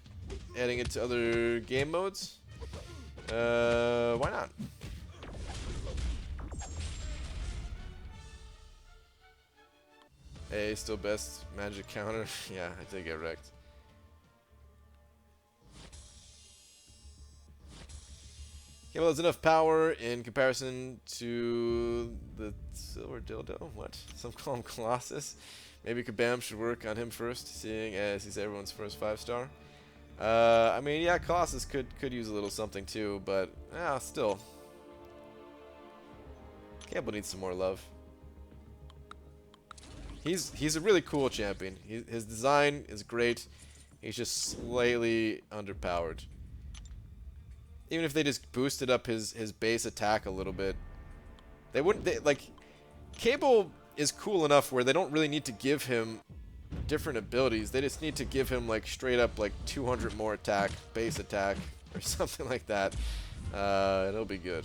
to other game modes. Why not? Hey, still best magic counter. Yeah, I did get wrecked. Okay, well, there's enough power in comparison to the silver dildo. What? Some call him Colossus. Maybe Kabam should work on him first, seeing as he's everyone's first 5-star. I mean, yeah, Colossus could use a little something too, but still. Campbell needs some more love. He's a really cool champion. His design is great. He's just slightly underpowered. Even if they just boosted up his base attack a little bit, they wouldn't. Like, Cable is cool enough where they don't really need to give him different abilities. They just need to give him like straight up like 200 more attack, base attack, or something like that. It'll be good.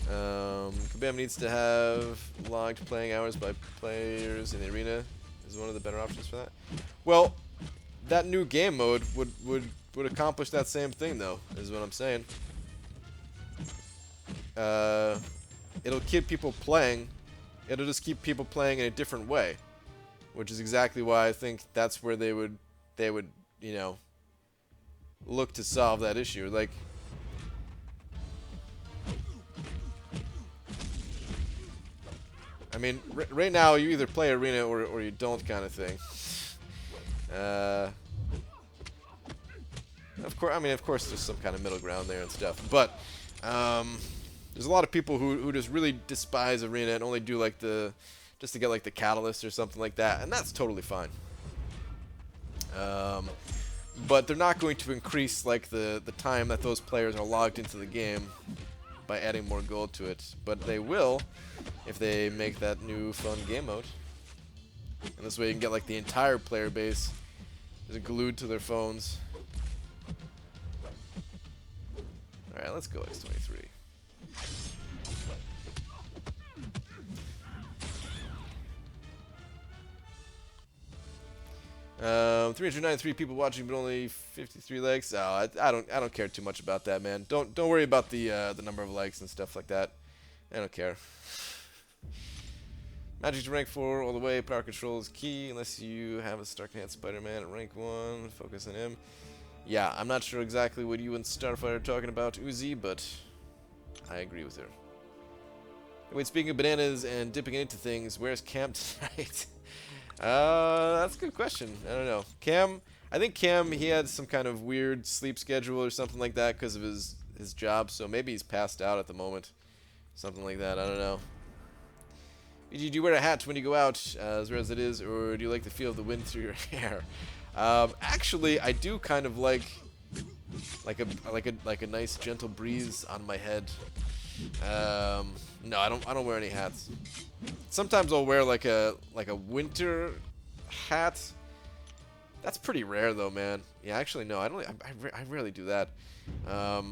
Kabam needs to have logged playing hours by players in the arena. Is one of the better options for that. Well, that new game mode would accomplish that same thing, though, is what I'm saying. It'll keep people playing. It'll just keep people playing in a different way, which is exactly why I think that's where they would, you know, look to solve that issue. Like, I mean, right now you either play arena or you don't, kind of thing. Of course, there's some kind of middle ground there and stuff, but there's a lot of people who just really despise arena and only do like just to get like the catalyst or something like that, and that's totally fine. But they're not going to increase like the time that those players are logged into the game by adding more gold to it, but they will if they make that new fun game mode. And this way you can get like the entire player base just glued to their phones. Alright, let's go X23. Um, 393 people watching, but only 53 likes. Oh, I don't care too much about that, man. Don't worry about the number of likes and stuff like that. I don't care. Magic to rank 4 all the way. Power control is key unless you have a Stark-Enhanced Spider-Man at rank 1. Focus on him. Yeah, I'm not sure exactly what you and Starfire are talking about, Uzi, but I agree with her. Wait, speaking of bananas and dipping into things, where's Cam tonight? That's a good question. I don't know. Cam, I think Cam, he had some kind of weird sleep schedule or something like that because of his job, so maybe he's passed out at the moment. Something like that, I don't know. Do you wear a hat when you go out, as rare as it is, or do you like the feel of the wind through your hair? Actually, I do kind of like a nice gentle breeze on my head. No, I don't wear any hats. Sometimes I'll wear like a winter hat. That's pretty rare though, man. Yeah, actually no, I rarely do that. I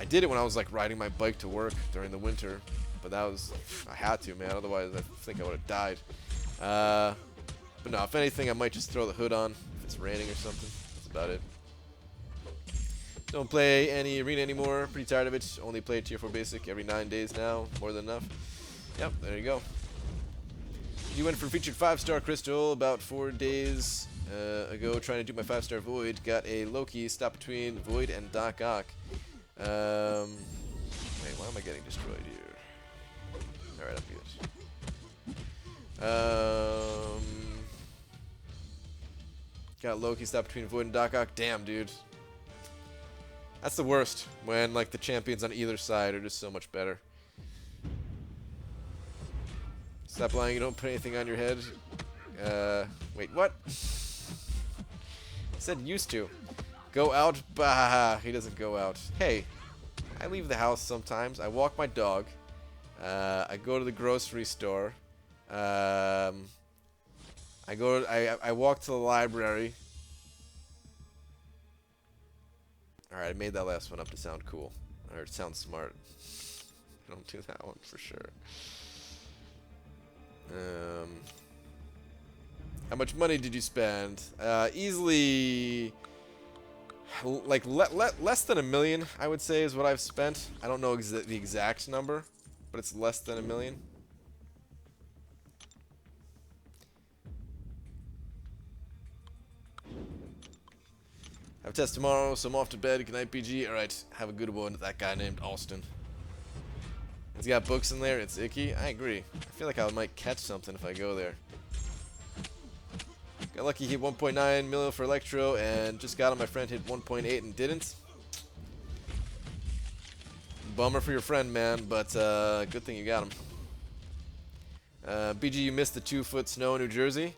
did it when I was like riding my bike to work during the winter, but I had to, man. Otherwise, I think I would have died. But no, if anything, I might just throw the hood on if it's raining or something. That's about it. Don't play any arena anymore. Pretty tired of it. Only play tier 4 basic every 9 days now. More than enough. Yep, there you go. You went for featured 5-star crystal about 4 days ago trying to do my 5-star void. Got a Loki stop between void and Doc Ock. Wait, why am I getting destroyed here? Alright, I'm good. Got Loki stop between void and Doc Ock. Damn, dude. That's the worst, when like the champions on either side are just so much better. Stop lying, you don't put anything on your head. Wait, what? I said used to. Go out? Bah, he doesn't go out. Hey, I leave the house sometimes. I walk my dog. I go to the grocery store. I walk to the library. Alright, I made that last one up to sound cool. Or sound smart. I don't do that one for sure. How much money did you spend? Easily, like less than $1 million, I would say, is what I've spent. I don't know the exact number, but it's less than $1 million. I have a test tomorrow, so I'm off to bed. Good night, PG. Alright, have a good one. That guy named Alston. He's got books in there. It's icky. I agree. I feel like I might catch something if I go there. Got lucky, hit 1.9 mil for Electro, and just got on my friend hit 1.8 and didn't. Bummer for your friend, man, but good thing you got him. BG, you missed the 2-foot snow in New Jersey.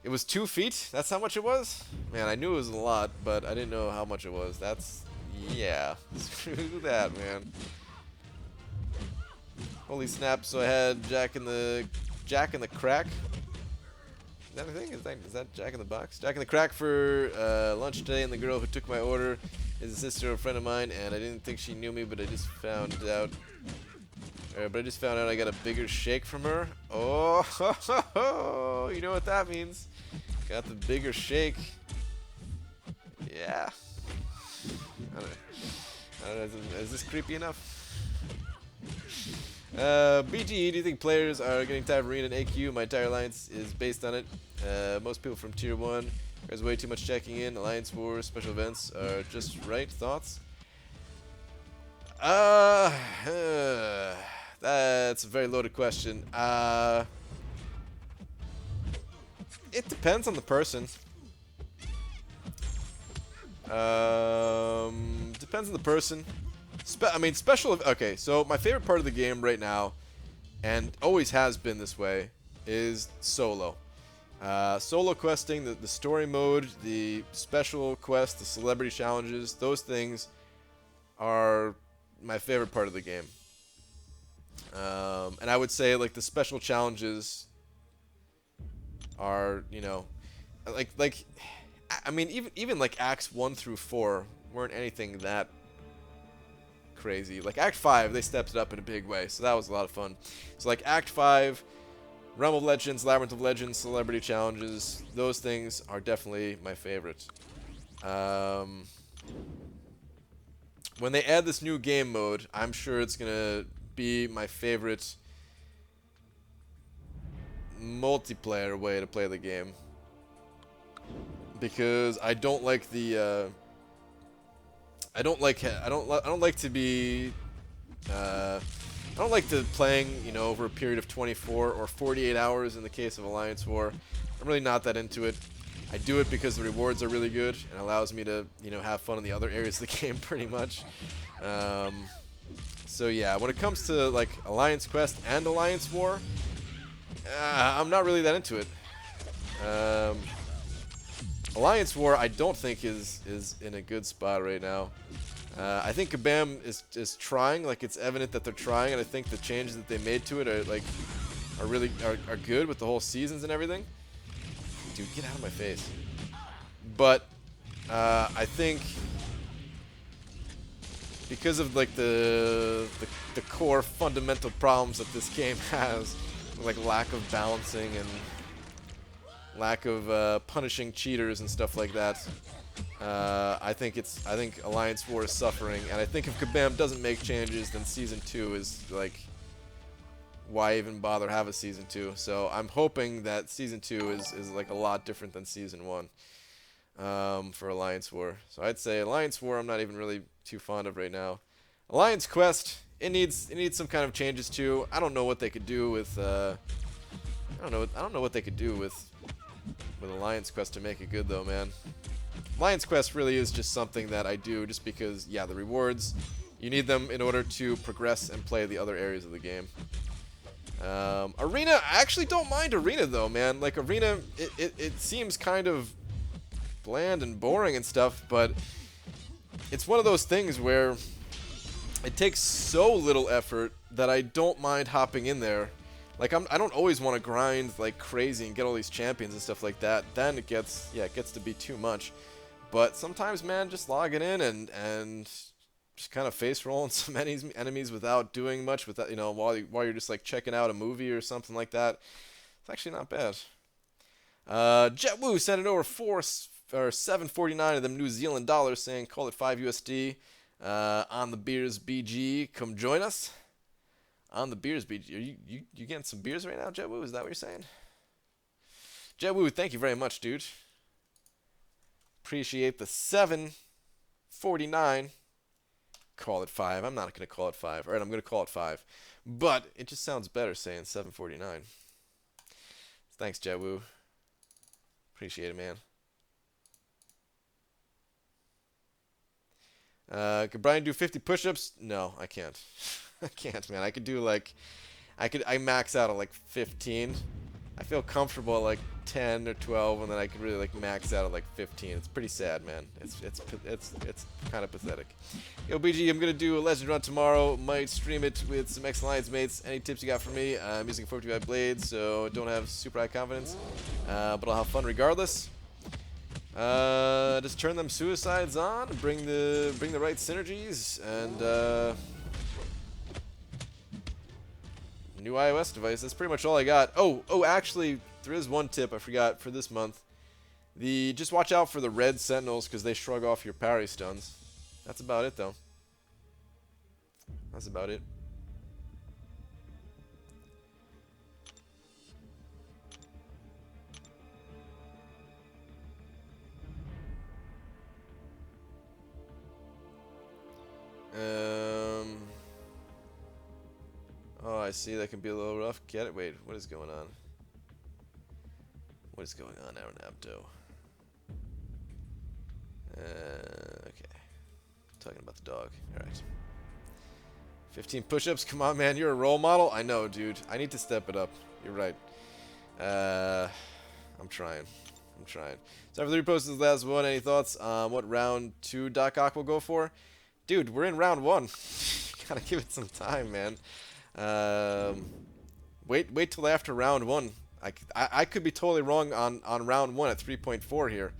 It was 2 feet? That's how much it was? Man, I knew it was a lot, but I didn't know how much it was. That's... yeah. Screw that, man. Holy snap, so I had Jack in the Crack. Is that a thing? Is that Jack in the Box? Jack in the Crack for lunch today, and the girl who took my order is a sister of a friend of mine, and I didn't think she knew me, but I just found out I got a bigger shake from her. Oh, ho, ho, ho. You know what that means. Got the bigger shake. Yeah. I don't know. Is this creepy enough? BG, do you think players are getting tired of Arena and AQ? My entire alliance is based on it. Most people from Tier 1. There's way too much checking in. Alliance Wars, special events are just right. Thoughts? That's a very loaded question. It depends on the person. Depends on the person. Okay, so my favorite part of the game right now, and always has been this way, is solo. Solo questing, the story mode, the special quest, the celebrity challenges, those things are my favorite part of the game. And I would say, like, the special challenges are, you know, I mean, even like Acts 1 through 4 weren't anything that crazy. Like Act 5, they stepped it up in a big way, so that was a lot of fun. So like Act 5, Realm of Legends, Labyrinth of Legends, celebrity challenges, those things are definitely my favorite. When they add this new game mode, I'm sure it's gonna be my favorite multiplayer way to play the game, because I don't like the I don't like to be I don't like to playing, you know, over a period of 24 or 48 hours in the case of Alliance War. I'm really not that into it. I do it because the rewards are really good and allows me to, you know, have fun in the other areas of the game pretty much. So yeah, when it comes to like Alliance Quest and Alliance War, I'm not really that into it. Alliance War, I don't think is in a good spot right now. I think Kabam is trying, like it's evident that they're trying, and I think the changes that they made to it are really good with the whole seasons and everything. Dude, get out of my face. But I think because of like the core fundamental problems that this game has, like lack of balancing and lack of punishing cheaters and stuff like that, I think Alliance War is suffering, and I think if Kabam doesn't make changes, then Season 2 is, like, why even bother have a Season 2? So I'm hoping that Season 2 is like, a lot different than Season 1 for Alliance War. So I'd say Alliance War I'm not even really too fond of right now. Alliance Quest, it needs some kind of changes too. I don't know what they could do with, I don't know what they could do with Alliance Quest to make it good though, man. Alliance Quest really is just something that I do just because, yeah, the rewards, you need them in order to progress and play the other areas of the game. Arena, I actually don't mind Arena though, man. Like, Arena, it seems kind of bland and boring and stuff, but it's one of those things where it takes so little effort that I don't mind hopping in there. Like, I don't always want to grind like crazy and get all these champions and stuff like that. Then it gets to be too much. But sometimes, man, just logging in and just kind of face rolling some enemies without doing much, without, you know, while you're just like checking out a movie or something like that, it's actually not bad. JetWoo sent it over 7.49 of them New Zealand dollars, saying call it 5 USD. On the beers BG, come join us. On the beers BG, are you getting some beers right now, JetWoo? Is that what you're saying? JetWoo, thank you very much, dude. Appreciate the 7.49. Call it 5. I'm not gonna call it 5. All right, I'm gonna call it 5, but it just sounds better saying 7.49. Thanks, JetWoo. Appreciate it, man. Could Brian do 50 push-ups? No, I can't. I can't, man. I could do like, I max out at like 15. I feel comfortable at like 10 or 12, and then I could really like max out at like 15. It's pretty sad, man. It's kind of pathetic. Yo, BG, I'm gonna do a legend run tomorrow. Might stream it with some ex-Alliance mates. Any tips you got for me? I'm using a 425 blade, so don't have super high confidence, but I'll have fun regardless. Just turn them suicides on, bring the right synergies, and new iOS device. That's pretty much all I got. Oh, actually, there is one tip I forgot for this month. Just watch out for the red sentinels because they shrug off your parry stuns. That's about it, though. That's about it. Oh, I see. That can be a little rough. Get it? Wait, what is going on? What is going on, Aaron Abdo? Okay. Talking about the dog. Alright. 15 push-ups? Come on, man. You're a role model? I know, dude. I need to step it up. You're right. I'm trying. So after the repost is the last one, any thoughts on what round 2 Doc Ock will go for? Dude, we're in round 1. Gotta give it some time, man. Wait till after round 1. I could be totally wrong on round 1 at 3.4 here.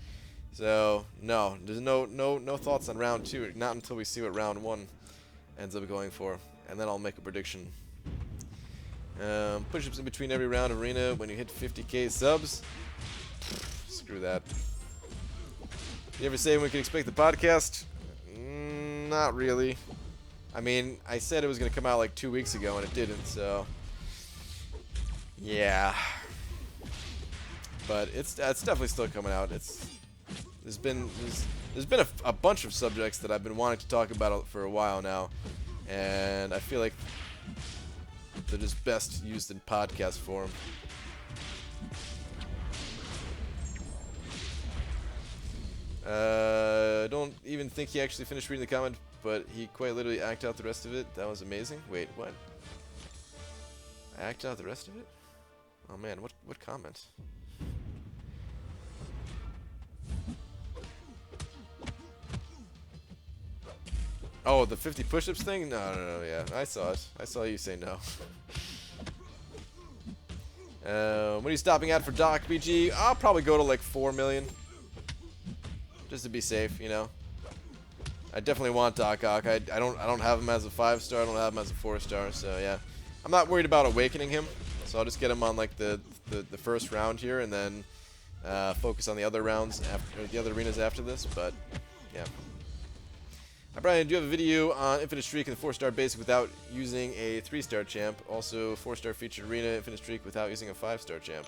So no, there's no thoughts on round 2. Not until we see what round 1 ends up going for, and then I'll make a prediction. Push-ups in between every round arena when you hit 50k subs. Screw that. You ever say when we can expect the podcast? Not really. I mean, I said it was going to come out like 2 weeks ago, and it didn't, so... Yeah. But it's definitely still coming out. There's been a bunch of subjects that I've been wanting to talk about for a while now, and I feel like they're just best used in podcast form. I don't even think he actually finished reading the comment, but he quite literally acted out the rest of it. That was amazing. Wait, what? I acted out the rest of it? Oh man, what comment? Oh, the 50 push-ups thing? No, yeah. I saw it. I saw you say no. When are you stopping at for Doc BG? I'll probably go to like 4 million. Just to be safe, you know. I definitely want Doc Ock. I don't have him as a 5-star. I don't have him as a 4-star. So yeah, I'm not worried about awakening him. So I'll just get him on like the first round here, and then focus on the other rounds after, or the other arenas after this, but yeah. Hi Brian, do you have a video on Infinite Streak and the 4-star basic without using a 3-star champ? Also 4-star featured arena Infinite Streak without using a 5-star champ.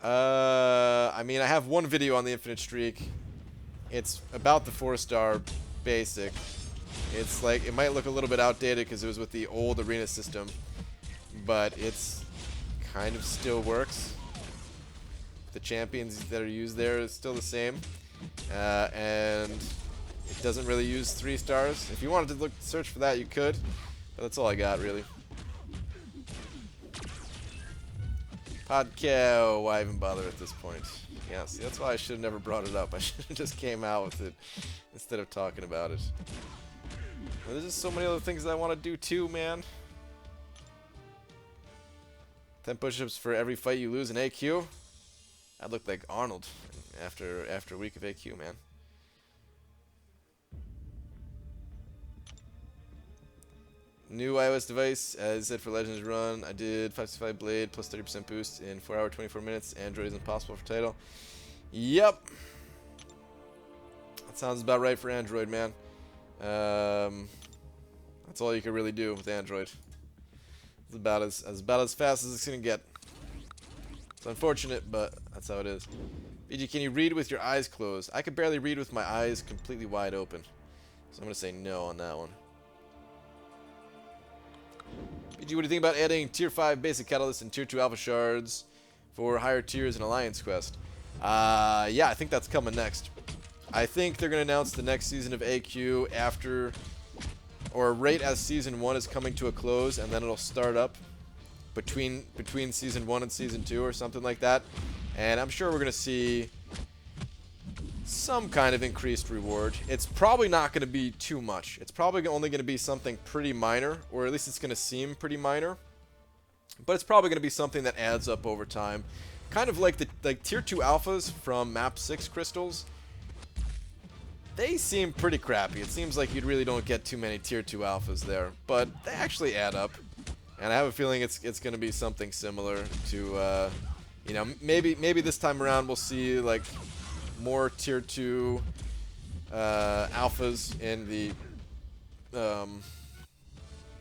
I mean, I have one video on the Infinite Streak. It's about the 4-star basic. It's like, it might look a little bit outdated because it was with the old arena system, but it's kind of still works. The champions that are used there is still the same, and it doesn't really use 3 stars. If you wanted to search for that, you could, but that's all I got, really. Podcow, why even bother at this point? Yeah, see, that's why I should have never brought it up. I should have just came out with it instead of talking about it. Well, there's just so many other things that I want to do too, man. 10 push-ups for every fight you lose in AQ. I'd look like Arnold after a week of AQ, man. New iOS device, as I said for Legends Run, I did 565 Blade plus 30% boost in 4 hour 24 minutes. Android is impossible for title. Yep. That sounds about right for Android, man. That's all you can really do with Android. It's about as fast as it's gonna get. It's unfortunate, but that's how it is. BG, can you read with your eyes closed? I could barely read with my eyes completely wide open. So I'm gonna say no on that one. BG, what do you think about adding tier 5 basic catalysts and tier 2 alpha shards for higher tiers in Alliance Quest? Yeah, I think that's coming next. I think they're going to announce the next season of AQ after, or right as season 1 is coming to a close, and then it'll start up between season 1 and season 2 or something like that. And I'm sure we're going to see some kind of increased reward. It's probably not going to be too much. It's probably only going to be something pretty minor, or at least it's going to seem pretty minor. But it's probably going to be something that adds up over time. Kind of like the tier 2 alphas from map 6 crystals. They seem pretty crappy. It seems like you really don't get too many tier 2 alphas there, but they actually add up. And I have a feeling it's going to be something similar to, you know, maybe this time around we'll see like more tier 2 alphas in the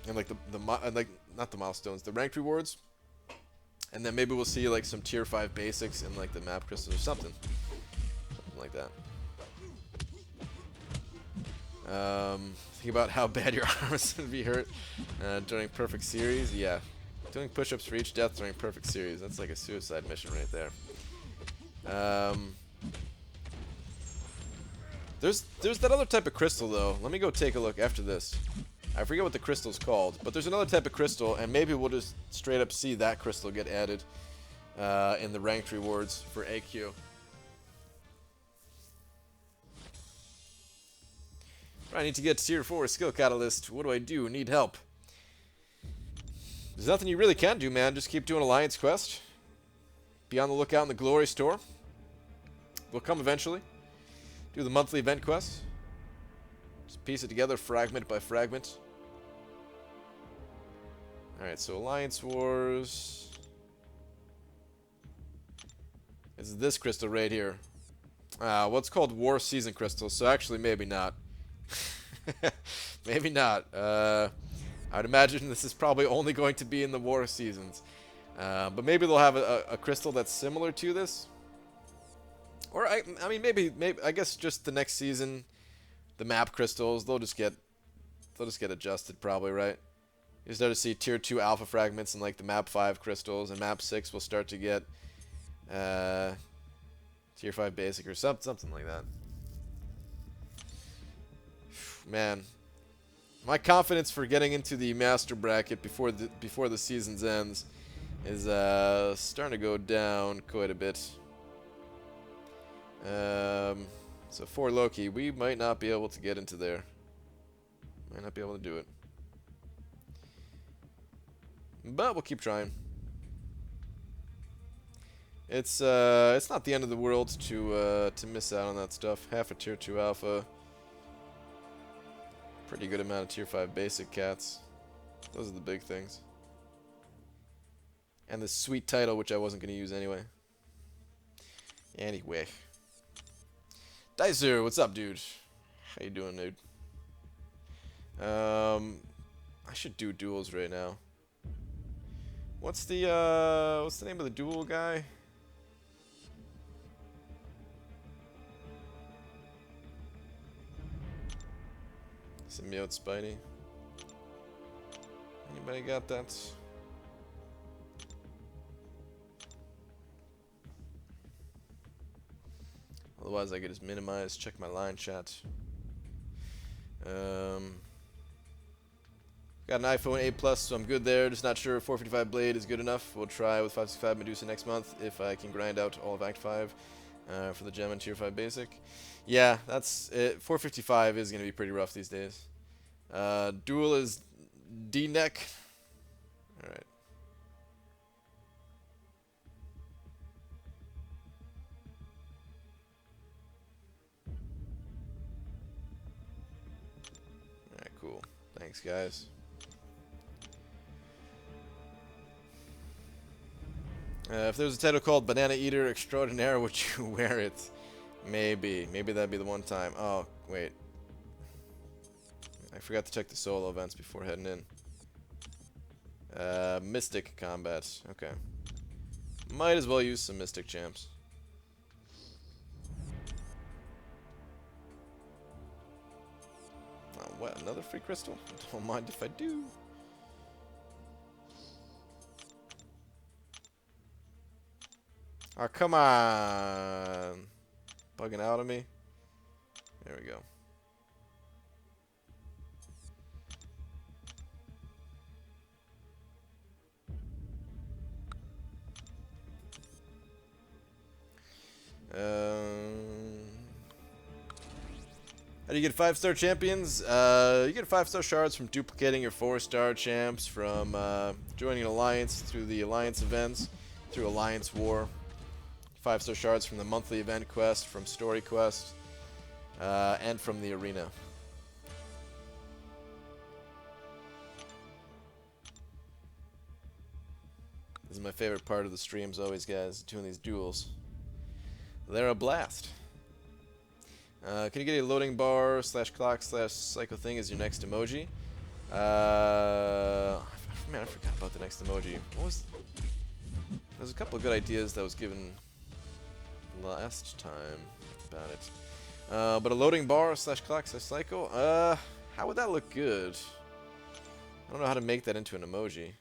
like not the milestones, the ranked rewards, and then maybe we'll see like some tier 5 basics in like the map crystals or something like that. Think about how bad your arm is going to be hurt during Perfect Series. Yeah, doing push-ups for each death during Perfect Series. That's like a suicide mission right there. There's that other type of crystal though. Let me go take a look after this. I forget what the crystal's called, but there's another type of crystal, and maybe we'll just straight up see that crystal get added in the ranked rewards for AQ. I need to get tier 4 skill catalyst. What do I do? Need help. There's nothing you really can do, man. Just keep doing Alliance Quest. Be on the lookout in the Glory Store. Will come eventually. Do the monthly event quests. Just piece it together fragment by fragment. Alright, so Alliance Wars. It's this crystal right here. What's called War Season Crystal, so actually maybe not. Maybe not. I'd imagine this is probably only going to be in the war seasons. But maybe they'll have a crystal that's similar to this. Or I mean maybe I guess just the next season, the map crystals they'll just get adjusted probably, right? You start to see tier 2 alpha fragments in like the map 5 crystals, and map 6 will start to get tier 5 basic or something like that. Man, my confidence for getting into the master bracket before the season's ends is starting to go down quite a bit. So for Loki, we might not be able to get into there. Might not be able to do it, but we'll keep trying. It's not the end of the world to miss out on that stuff. Half a tier 2 alpha. Pretty good amount of tier 5 basic cats. Those are the big things. And the sweet title, which I wasn't going to use anyway. Anyway. Dicer, what's up, dude? How you doing, dude? I should do duels right now. What's the name of the duel guy? Symbiote Spidey. Anybody got that? Otherwise, I could just minimize, check my line chat. Got an iPhone 8 Plus, so I'm good there. Just not sure if 455 Blade is good enough. We'll try with 565 Medusa next month if I can grind out all of Act 5 for the gem and Tier 5 Basic. Yeah, that's it. 455 is going to be pretty rough these days. Duel is D-neck. Alright. Alright, cool. Thanks, guys. If there was a title called Banana Eater Extraordinaire, would you wear it? Maybe. Maybe that'd be the one time. Oh, wait. I forgot to check the solo events before heading in. Mystic combat. Okay. Might as well use some Mystic champs. Oh, what? Another free crystal? Don't mind if I do. Oh, come on. Bugging out of me. There we go. How do you get 5-star champions? You get 5-star shards from duplicating your 4-star champs, from joining an alliance through the alliance events, through Alliance War. 5-star shards from the monthly event quest, from story quest, and from the arena. This is my favorite part of the streams always, guys, doing these duels. They're a blast. Can you get a loading bar / clock / psycho thing as your next emoji? Man, I forgot about the next emoji. There's a couple of good ideas that was given last time about it. But a loading bar / clock / psycho? How would that look good? I don't know how to make that into an emoji.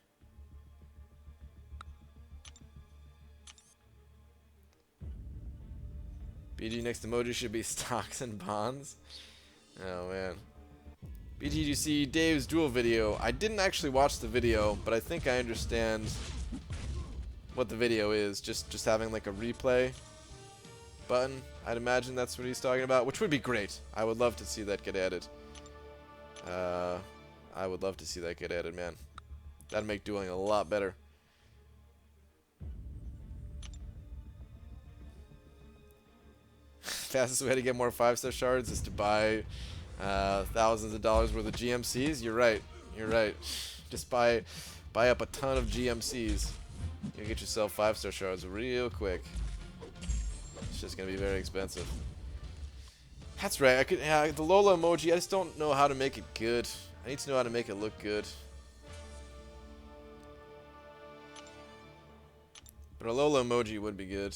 BG next emoji should be stocks and bonds. Oh man. BG, did you see Dave's duel video? I didn't actually watch the video, but I think I understand what the video is. Just having like a replay button. I'd imagine that's what he's talking about, which would be great. I would love to see that get added. I would love to see that get added, man. That'd make dueling a lot better. Fastest way to get more 5-star shards is to buy thousands of dollars worth of GMCs. You're right. You're right. Just buy up a ton of GMCs. You'll get yourself 5-star shards real quick. It's just gonna be very expensive. That's right. I could the Lola emoji. I just don't know how to make it good. I need to know how to make it look good. But a Lola emoji would be good.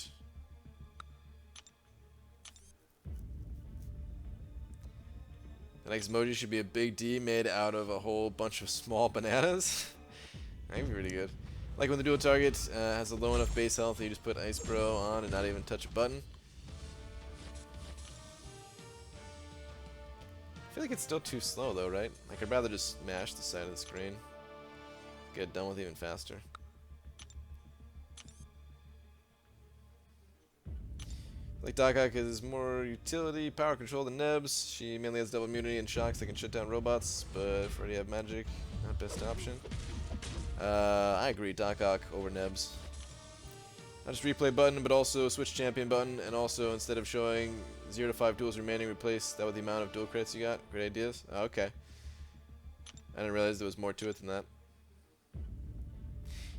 The next emoji should be a big D made out of a whole bunch of small bananas. That'd be pretty good. Like when the dual target has a low enough base health, you just put Ice Bro on and not even touch a button. I feel like it's still too slow though, right? Like I'd rather just smash the side of the screen. Get it done with even faster. Like Doc Ock is more utility, power control than Nebs. She mainly has double immunity and shocks that can shut down robots, but if already have magic, not best option. I agree, Doc Ock over Nebs. Not just replay button, but also switch champion button, and also instead of showing 0 to 5 duels remaining, replace that with the amount of duel credits you got. Great ideas. Oh, okay. I didn't realize there was more to it than that.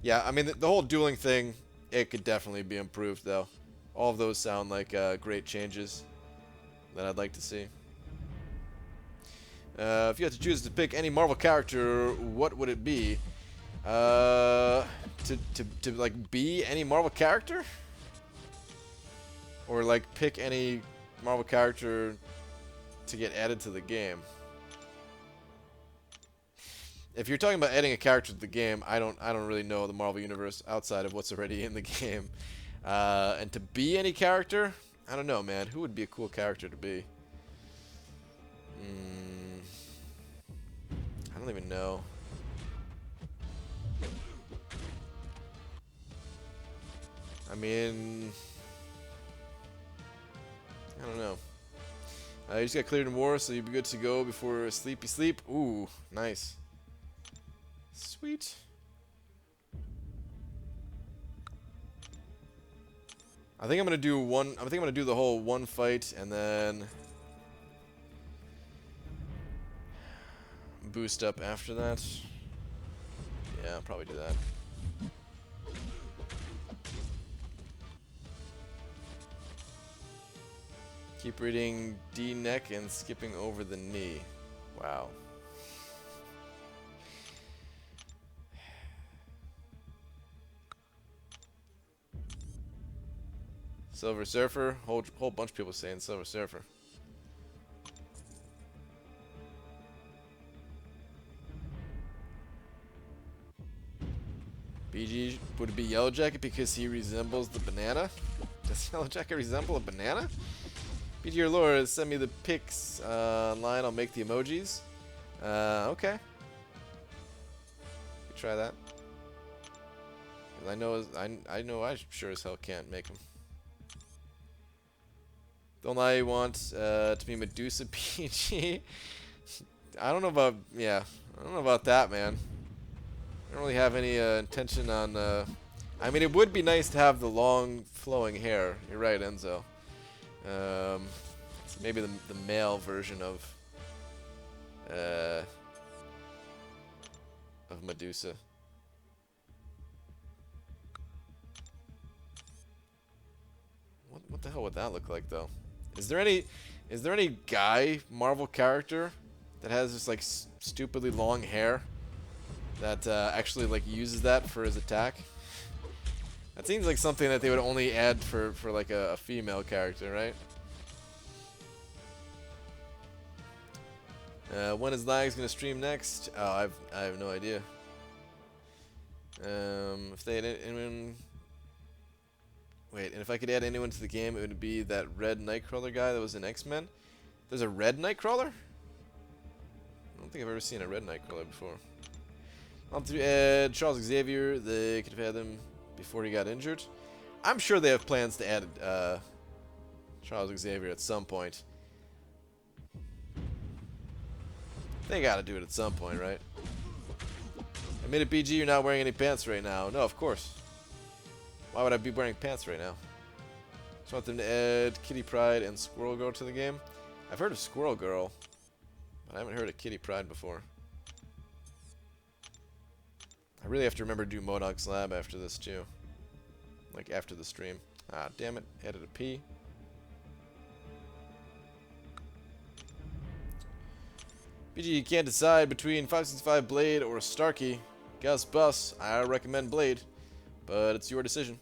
Yeah, I mean, the whole dueling thing, it could definitely be improved, though. All of those sound like great changes that I'd like to see. If you had to choose to pick any Marvel character, what would it be? To like be any Marvel character? Or like pick any Marvel character to get added to the game? If you're talking about adding a character to the game, I don't really know the Marvel universe outside of what's already in the game. And to be any character, I don't know, man. Who would be a cool character to be? I don't even know. I mean, I don't know. You just got cleared in war, so you'll be good to go before a sleepy sleep. Ooh, nice. Sweet. I think I'm gonna do one. I think I'm gonna do the whole one fight and then boost up after that. Yeah, I'll probably do that. Keep reading D neck and skipping over the knee. Wow. Silver Surfer. Whole bunch of people saying Silver Surfer. BG, would it be Yellow Jacket because he resembles the banana? Does Yellow Jacket resemble a banana? BG or Laura, send me the pics online. I'll make the emojis. Okay. We try that. I know I sure as hell can't make them. Don't I want to be Medusa PG? I don't know about I don't know about that, man. I don't really have any intention on. I mean, it would be nice to have the long flowing hair. You're right, Enzo. It's maybe the male version of Medusa. What the hell would that look like, though? Is there any guy Marvel character that has just like stupidly long hair that actually like uses that for his attack? That seems like something that they would only add for like a female character, right? When is Lags gonna stream next? Oh, I have no idea. If they had anyone. Wait, and if I could add anyone to the game, it would be that red Nightcrawler guy that was in X-Men. There's a red Nightcrawler? I don't think I've ever seen a red Nightcrawler before. On to add Charles Xavier. They could have had him before he got injured. I'm sure they have plans to add Charles Xavier at some point. They gotta do it at some point, right? Admit it, BG, you're not wearing any pants right now. No, of course. Why would I be wearing pants right now? Just want them to add Kitty Pryde and Squirrel Girl to the game. I've heard of Squirrel Girl, but I haven't heard of Kitty Pryde before. I really have to remember to do Modoc's Lab after this too. Like after the stream. Ah, damn it. Added a P. BG, you can't decide between 565 Blade or Starkey. Gus Bus, I recommend Blade, but it's your decision.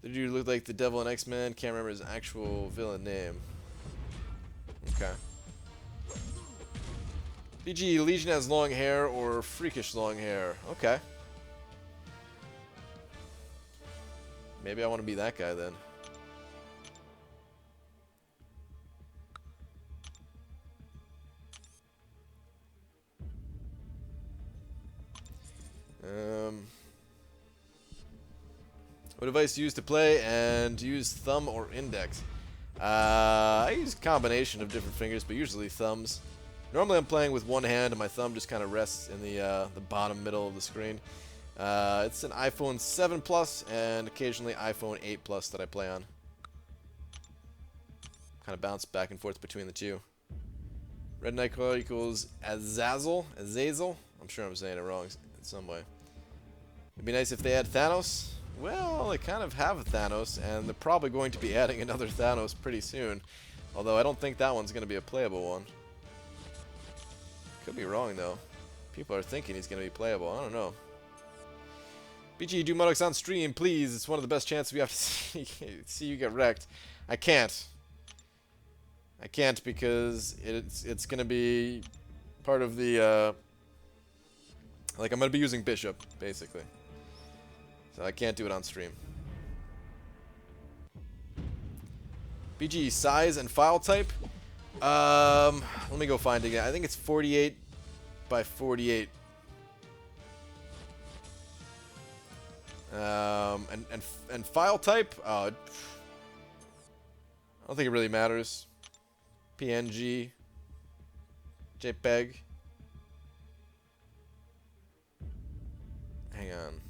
The dude looked like the devil in X-Men. Can't remember his actual villain name. Okay. BG, Legion has long hair or freakish long hair. Okay. Maybe I want to be that guy then. What device do you use to play, and do you use thumb or index? I use a combination of different fingers, but usually thumbs. Normally I'm playing with one hand, and my thumb just kind of rests in the bottom middle of the screen. It's an iPhone 7 Plus and occasionally iPhone 8 Plus that I play on. Kind of bounce back and forth between the two. Red Nightcrawler equals Azazel. Azazel? I'm sure I'm saying it wrong in some way. It'd be nice if they had Thanos. Well, they kind of have Thanos, and they're probably going to be adding another Thanos pretty soon. Although I don't think that one's going to be a playable one. Could be wrong, though. People are thinking he's going to be playable. I don't know. BG, do Modox on stream, please. It's one of the best chances we have to see you get wrecked. I can't. I can't because it's going to be part of the... like, I'm going to be using Bishop, basically. So I can't do it on stream. BG, size and file type? Let me go find it again. I think it's 48 by 48. And file type? I don't think it really matters. PNG. JPEG. Hang on.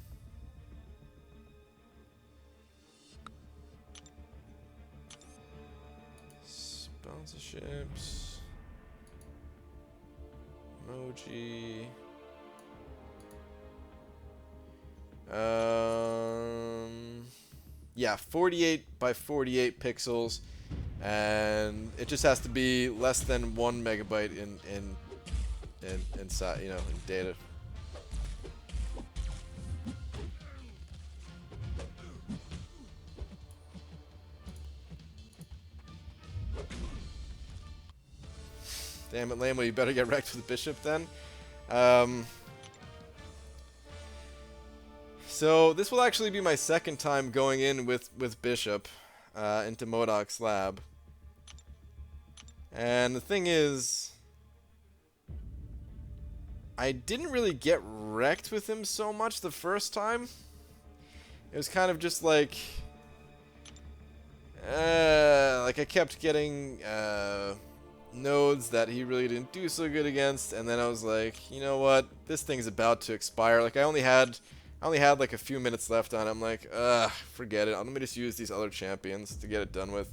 Sponsorships. Emoji. Yeah, 48 by 48 pixels, and it just has to be less than 1 megabyte in size, you know, in data. Damn it, Lame, well, you better get wrecked with the Bishop then. So this will actually be my second time going in with Bishop into Modoc's lab. And the thing is, I didn't really get wrecked with him so much the first time. It was kind of just like I kept getting nodes that he really didn't do so good against, and then I was like, you know what, this thing's about to expire. Like I only had like a few minutes left on it. I'm like, forget it. Let me just use these other champions to get it done with.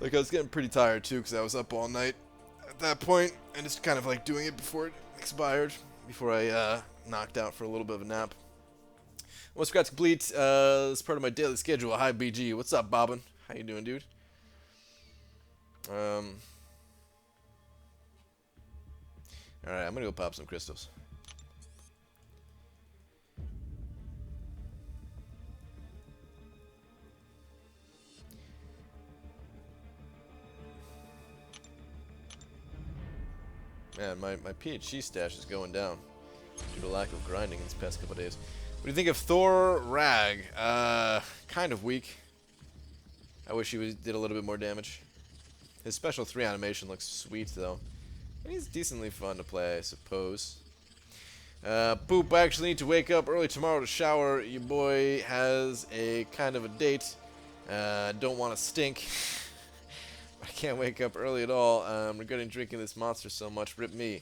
Like I was getting pretty tired too because I was up all night at that point and just kind of like doing it before it expired, before I knocked out for a little bit of a nap. Once forgot to complete as part of my daily schedule. Hi BG, what's up, Bobbin? How you doing, dude? Alright, I'm gonna go pop some crystals. Man, my PhD stash is going down due to lack of grinding these past couple days. What do you think of Thor Rag? Kind of weak. I wish he did a little bit more damage. His special 3 animation looks sweet, though. And he's decently fun to play, I suppose. Poop, I actually need to wake up early tomorrow to shower. Your boy has a kind of a date. Don't want to stink. I can't wake up early at all. I'm regretting drinking this monster so much. Rip me.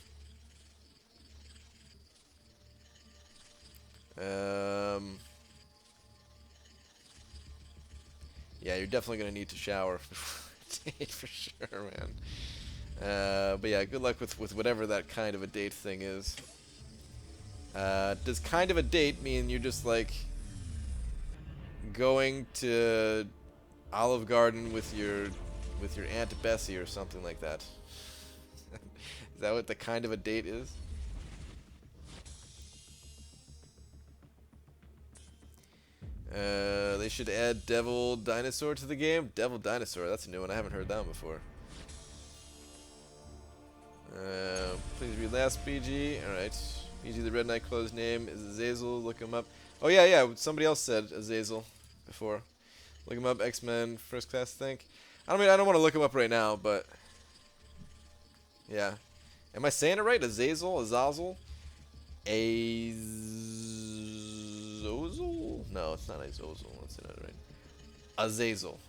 Yeah, you're definitely going to need to shower date for sure, man. But yeah, good luck with whatever that kind of a date thing is. Does kind of a date mean you're just like going to Olive Garden with your Aunt Bessie or something like that? Is that what the kind of a date is? They should add Devil Dinosaur to the game. Devil Dinosaur, that's a new one. I haven't heard that one before. Please read last BG. Alright. BG, the Red Knight Clothes name is Azazel. Look him up. Oh, yeah. Somebody else said Azazel before. Look him up. X-Men First Class, I think. I don't want to look him up right now, but... yeah. Am I saying it right? Azazel? Azazel? Azazel? No, it's not Azazel. Let's say that right. Azazel.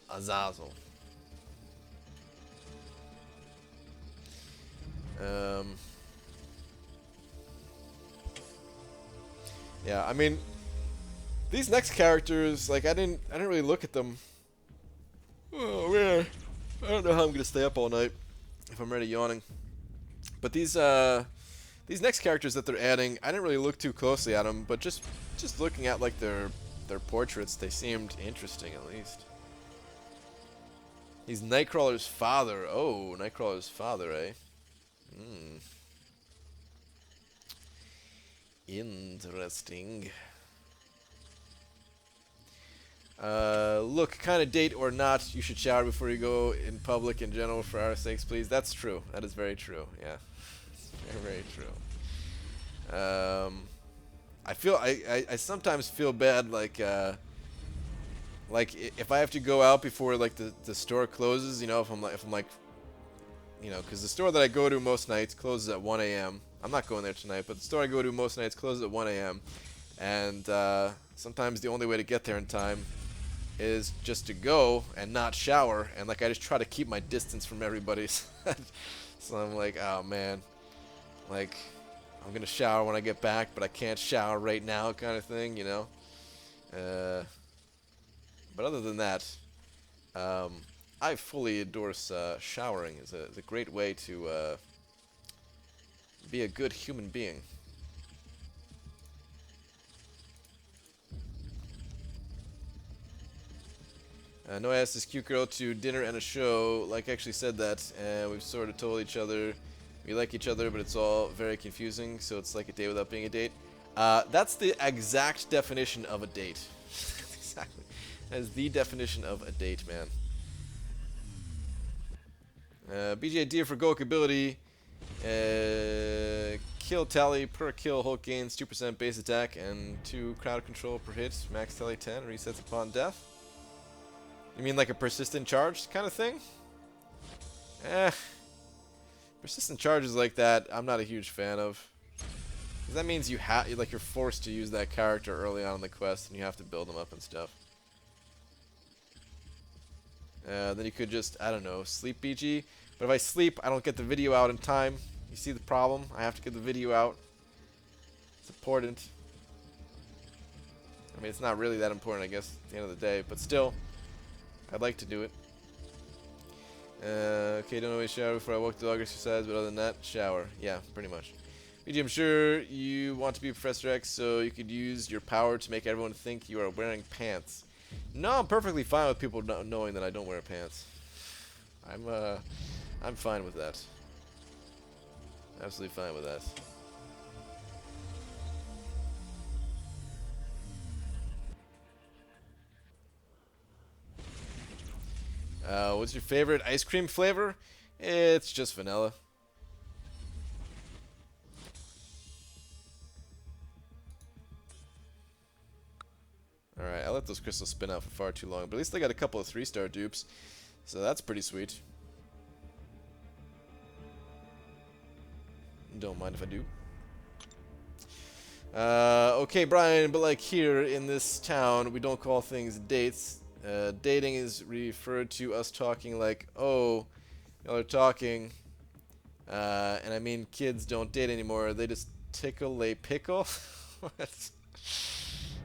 Azazel. Yeah, I mean, these next characters, like I didn't really look at them. Oh man, I don't know how I'm gonna stay up all night if I'm already yawning. But these These next characters that they're adding, I didn't really look too closely at them, but just looking at like their portraits, they seemed interesting at least. He's Nightcrawler's father. Oh, Nightcrawler's father, eh? Hmm. Interesting. Look, kind of date or not, you should shower before you go in public in general for our sakes, please. That's true. That is very true. Yeah. Very, very true. I sometimes feel bad, like if I have to go out before like the store closes, you know, if I'm like, you know, because the store that I go to most nights closes at 1 a.m. I'm not going there tonight, but the store I go to most nights closes at 1 a.m. And sometimes the only way to get there in time is just to go and not shower, and like I just try to keep my distance from everybody. So I'm like, oh man, like I'm gonna shower when I get back, but I can't shower right now, kind of thing, you know. But other than that, I fully endorse showering as a great way to be a good human being. No, I asked this cute girl to dinner and a show. Like, I actually said that, and we've sort of told each other we like each other, but it's all very confusing, so it's like a date without being a date. That's the exact definition of a date. Exactly. That is the definition of a date, man. BJ Deer for Goak ability. Kill tally per kill, Hulk gains 2% base attack and 2 crowd control per hit. Max tally 10, resets upon death. You mean like a persistent charge kind of thing? Persistent charges like that, I'm not a huge fan of. 'Cause that means you're forced to use that character early on in the quest, and you have to build them up and stuff. Then you could just, I don't know, sleep BG. But if I sleep, I don't get the video out in time. You see the problem? I have to get the video out. It's important. I mean, it's not really that important, I guess, at the end of the day, but still. I'd like to do it. Okay, don't always shower before I walk the dog exercise, but other than that, shower. Yeah, pretty much. BG, I'm sure you want to be Professor X, so you could use your power to make everyone think you are wearing pants. No, I'm perfectly fine with people knowing that I don't wear pants. I'm fine with that. Absolutely fine with that. What's your favorite ice cream flavor? It's just vanilla. Alright, I let those crystals spin out for far too long, but at least I got a couple of 3-star dupes, so that's pretty sweet. Don't mind if I do. Okay, Brian, but like here in this town, we don't call things dates. Dating is referred to us talking like, oh, y'all are talking, and I mean kids don't date anymore, they just tickle a pickle?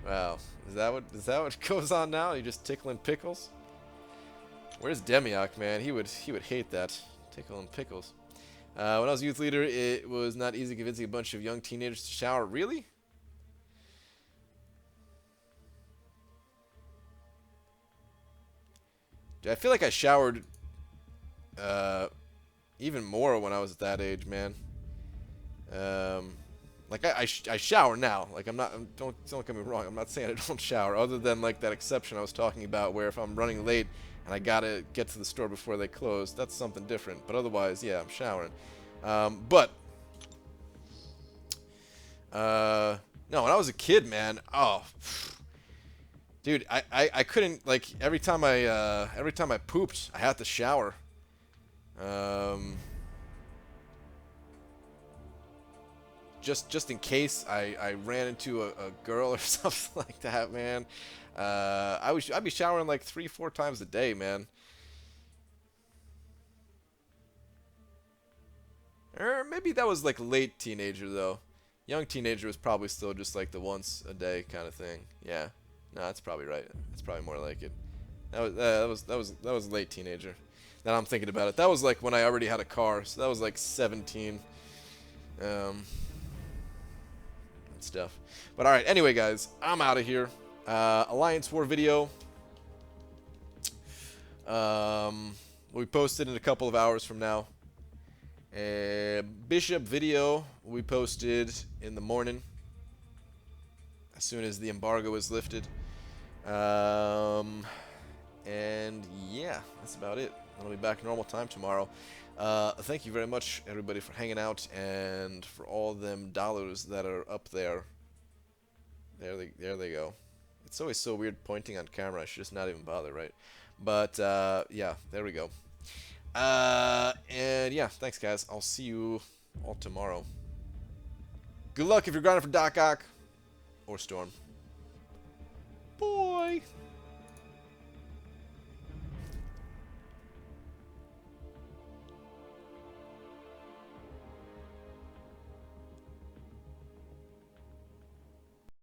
Wow, is that what goes on now? You just tickling pickles? Where's Demiok, man? He would hate that, tickling pickles. When I was youth leader, it was not easy convincing a bunch of young teenagers to shower. Really? Dude, I feel like I showered even more when I was at that age, man. Like I shower now. Like don't get me wrong. I'm not saying I don't shower. Other than like that exception I was talking about, where if I'm running late and I gotta get to the store before they close, that's something different. But otherwise, yeah, I'm showering. No, when I was a kid, man, oh, dude, I couldn't, like, every time I pooped, I had to shower. Just in case I ran into a girl or something like that, man. I'd be showering like 3-4 times a day, man. Or maybe that was like late teenager though. Young teenager was probably still just like the once a day kind of thing. Yeah, no, that's probably right. That's probably more like it. That was late teenager. Now I'm thinking about it. That was like when I already had a car, so that was like 17. stuff. But alright, anyway, guys, I'm out of here. Alliance War video. We posted in a couple of hours from now. Bishop video we posted in the morning as soon as the embargo is lifted. And yeah, that's about it. I'll be back normal time tomorrow. Thank you very much, everybody, for hanging out and for all them dollars that are up there. There they go. It's always so weird pointing on camera. I should just not even bother, right? But yeah, there we go. And yeah, thanks, guys. I'll see you all tomorrow. Good luck if you're grinding for Doc Ock or Storm. Boy.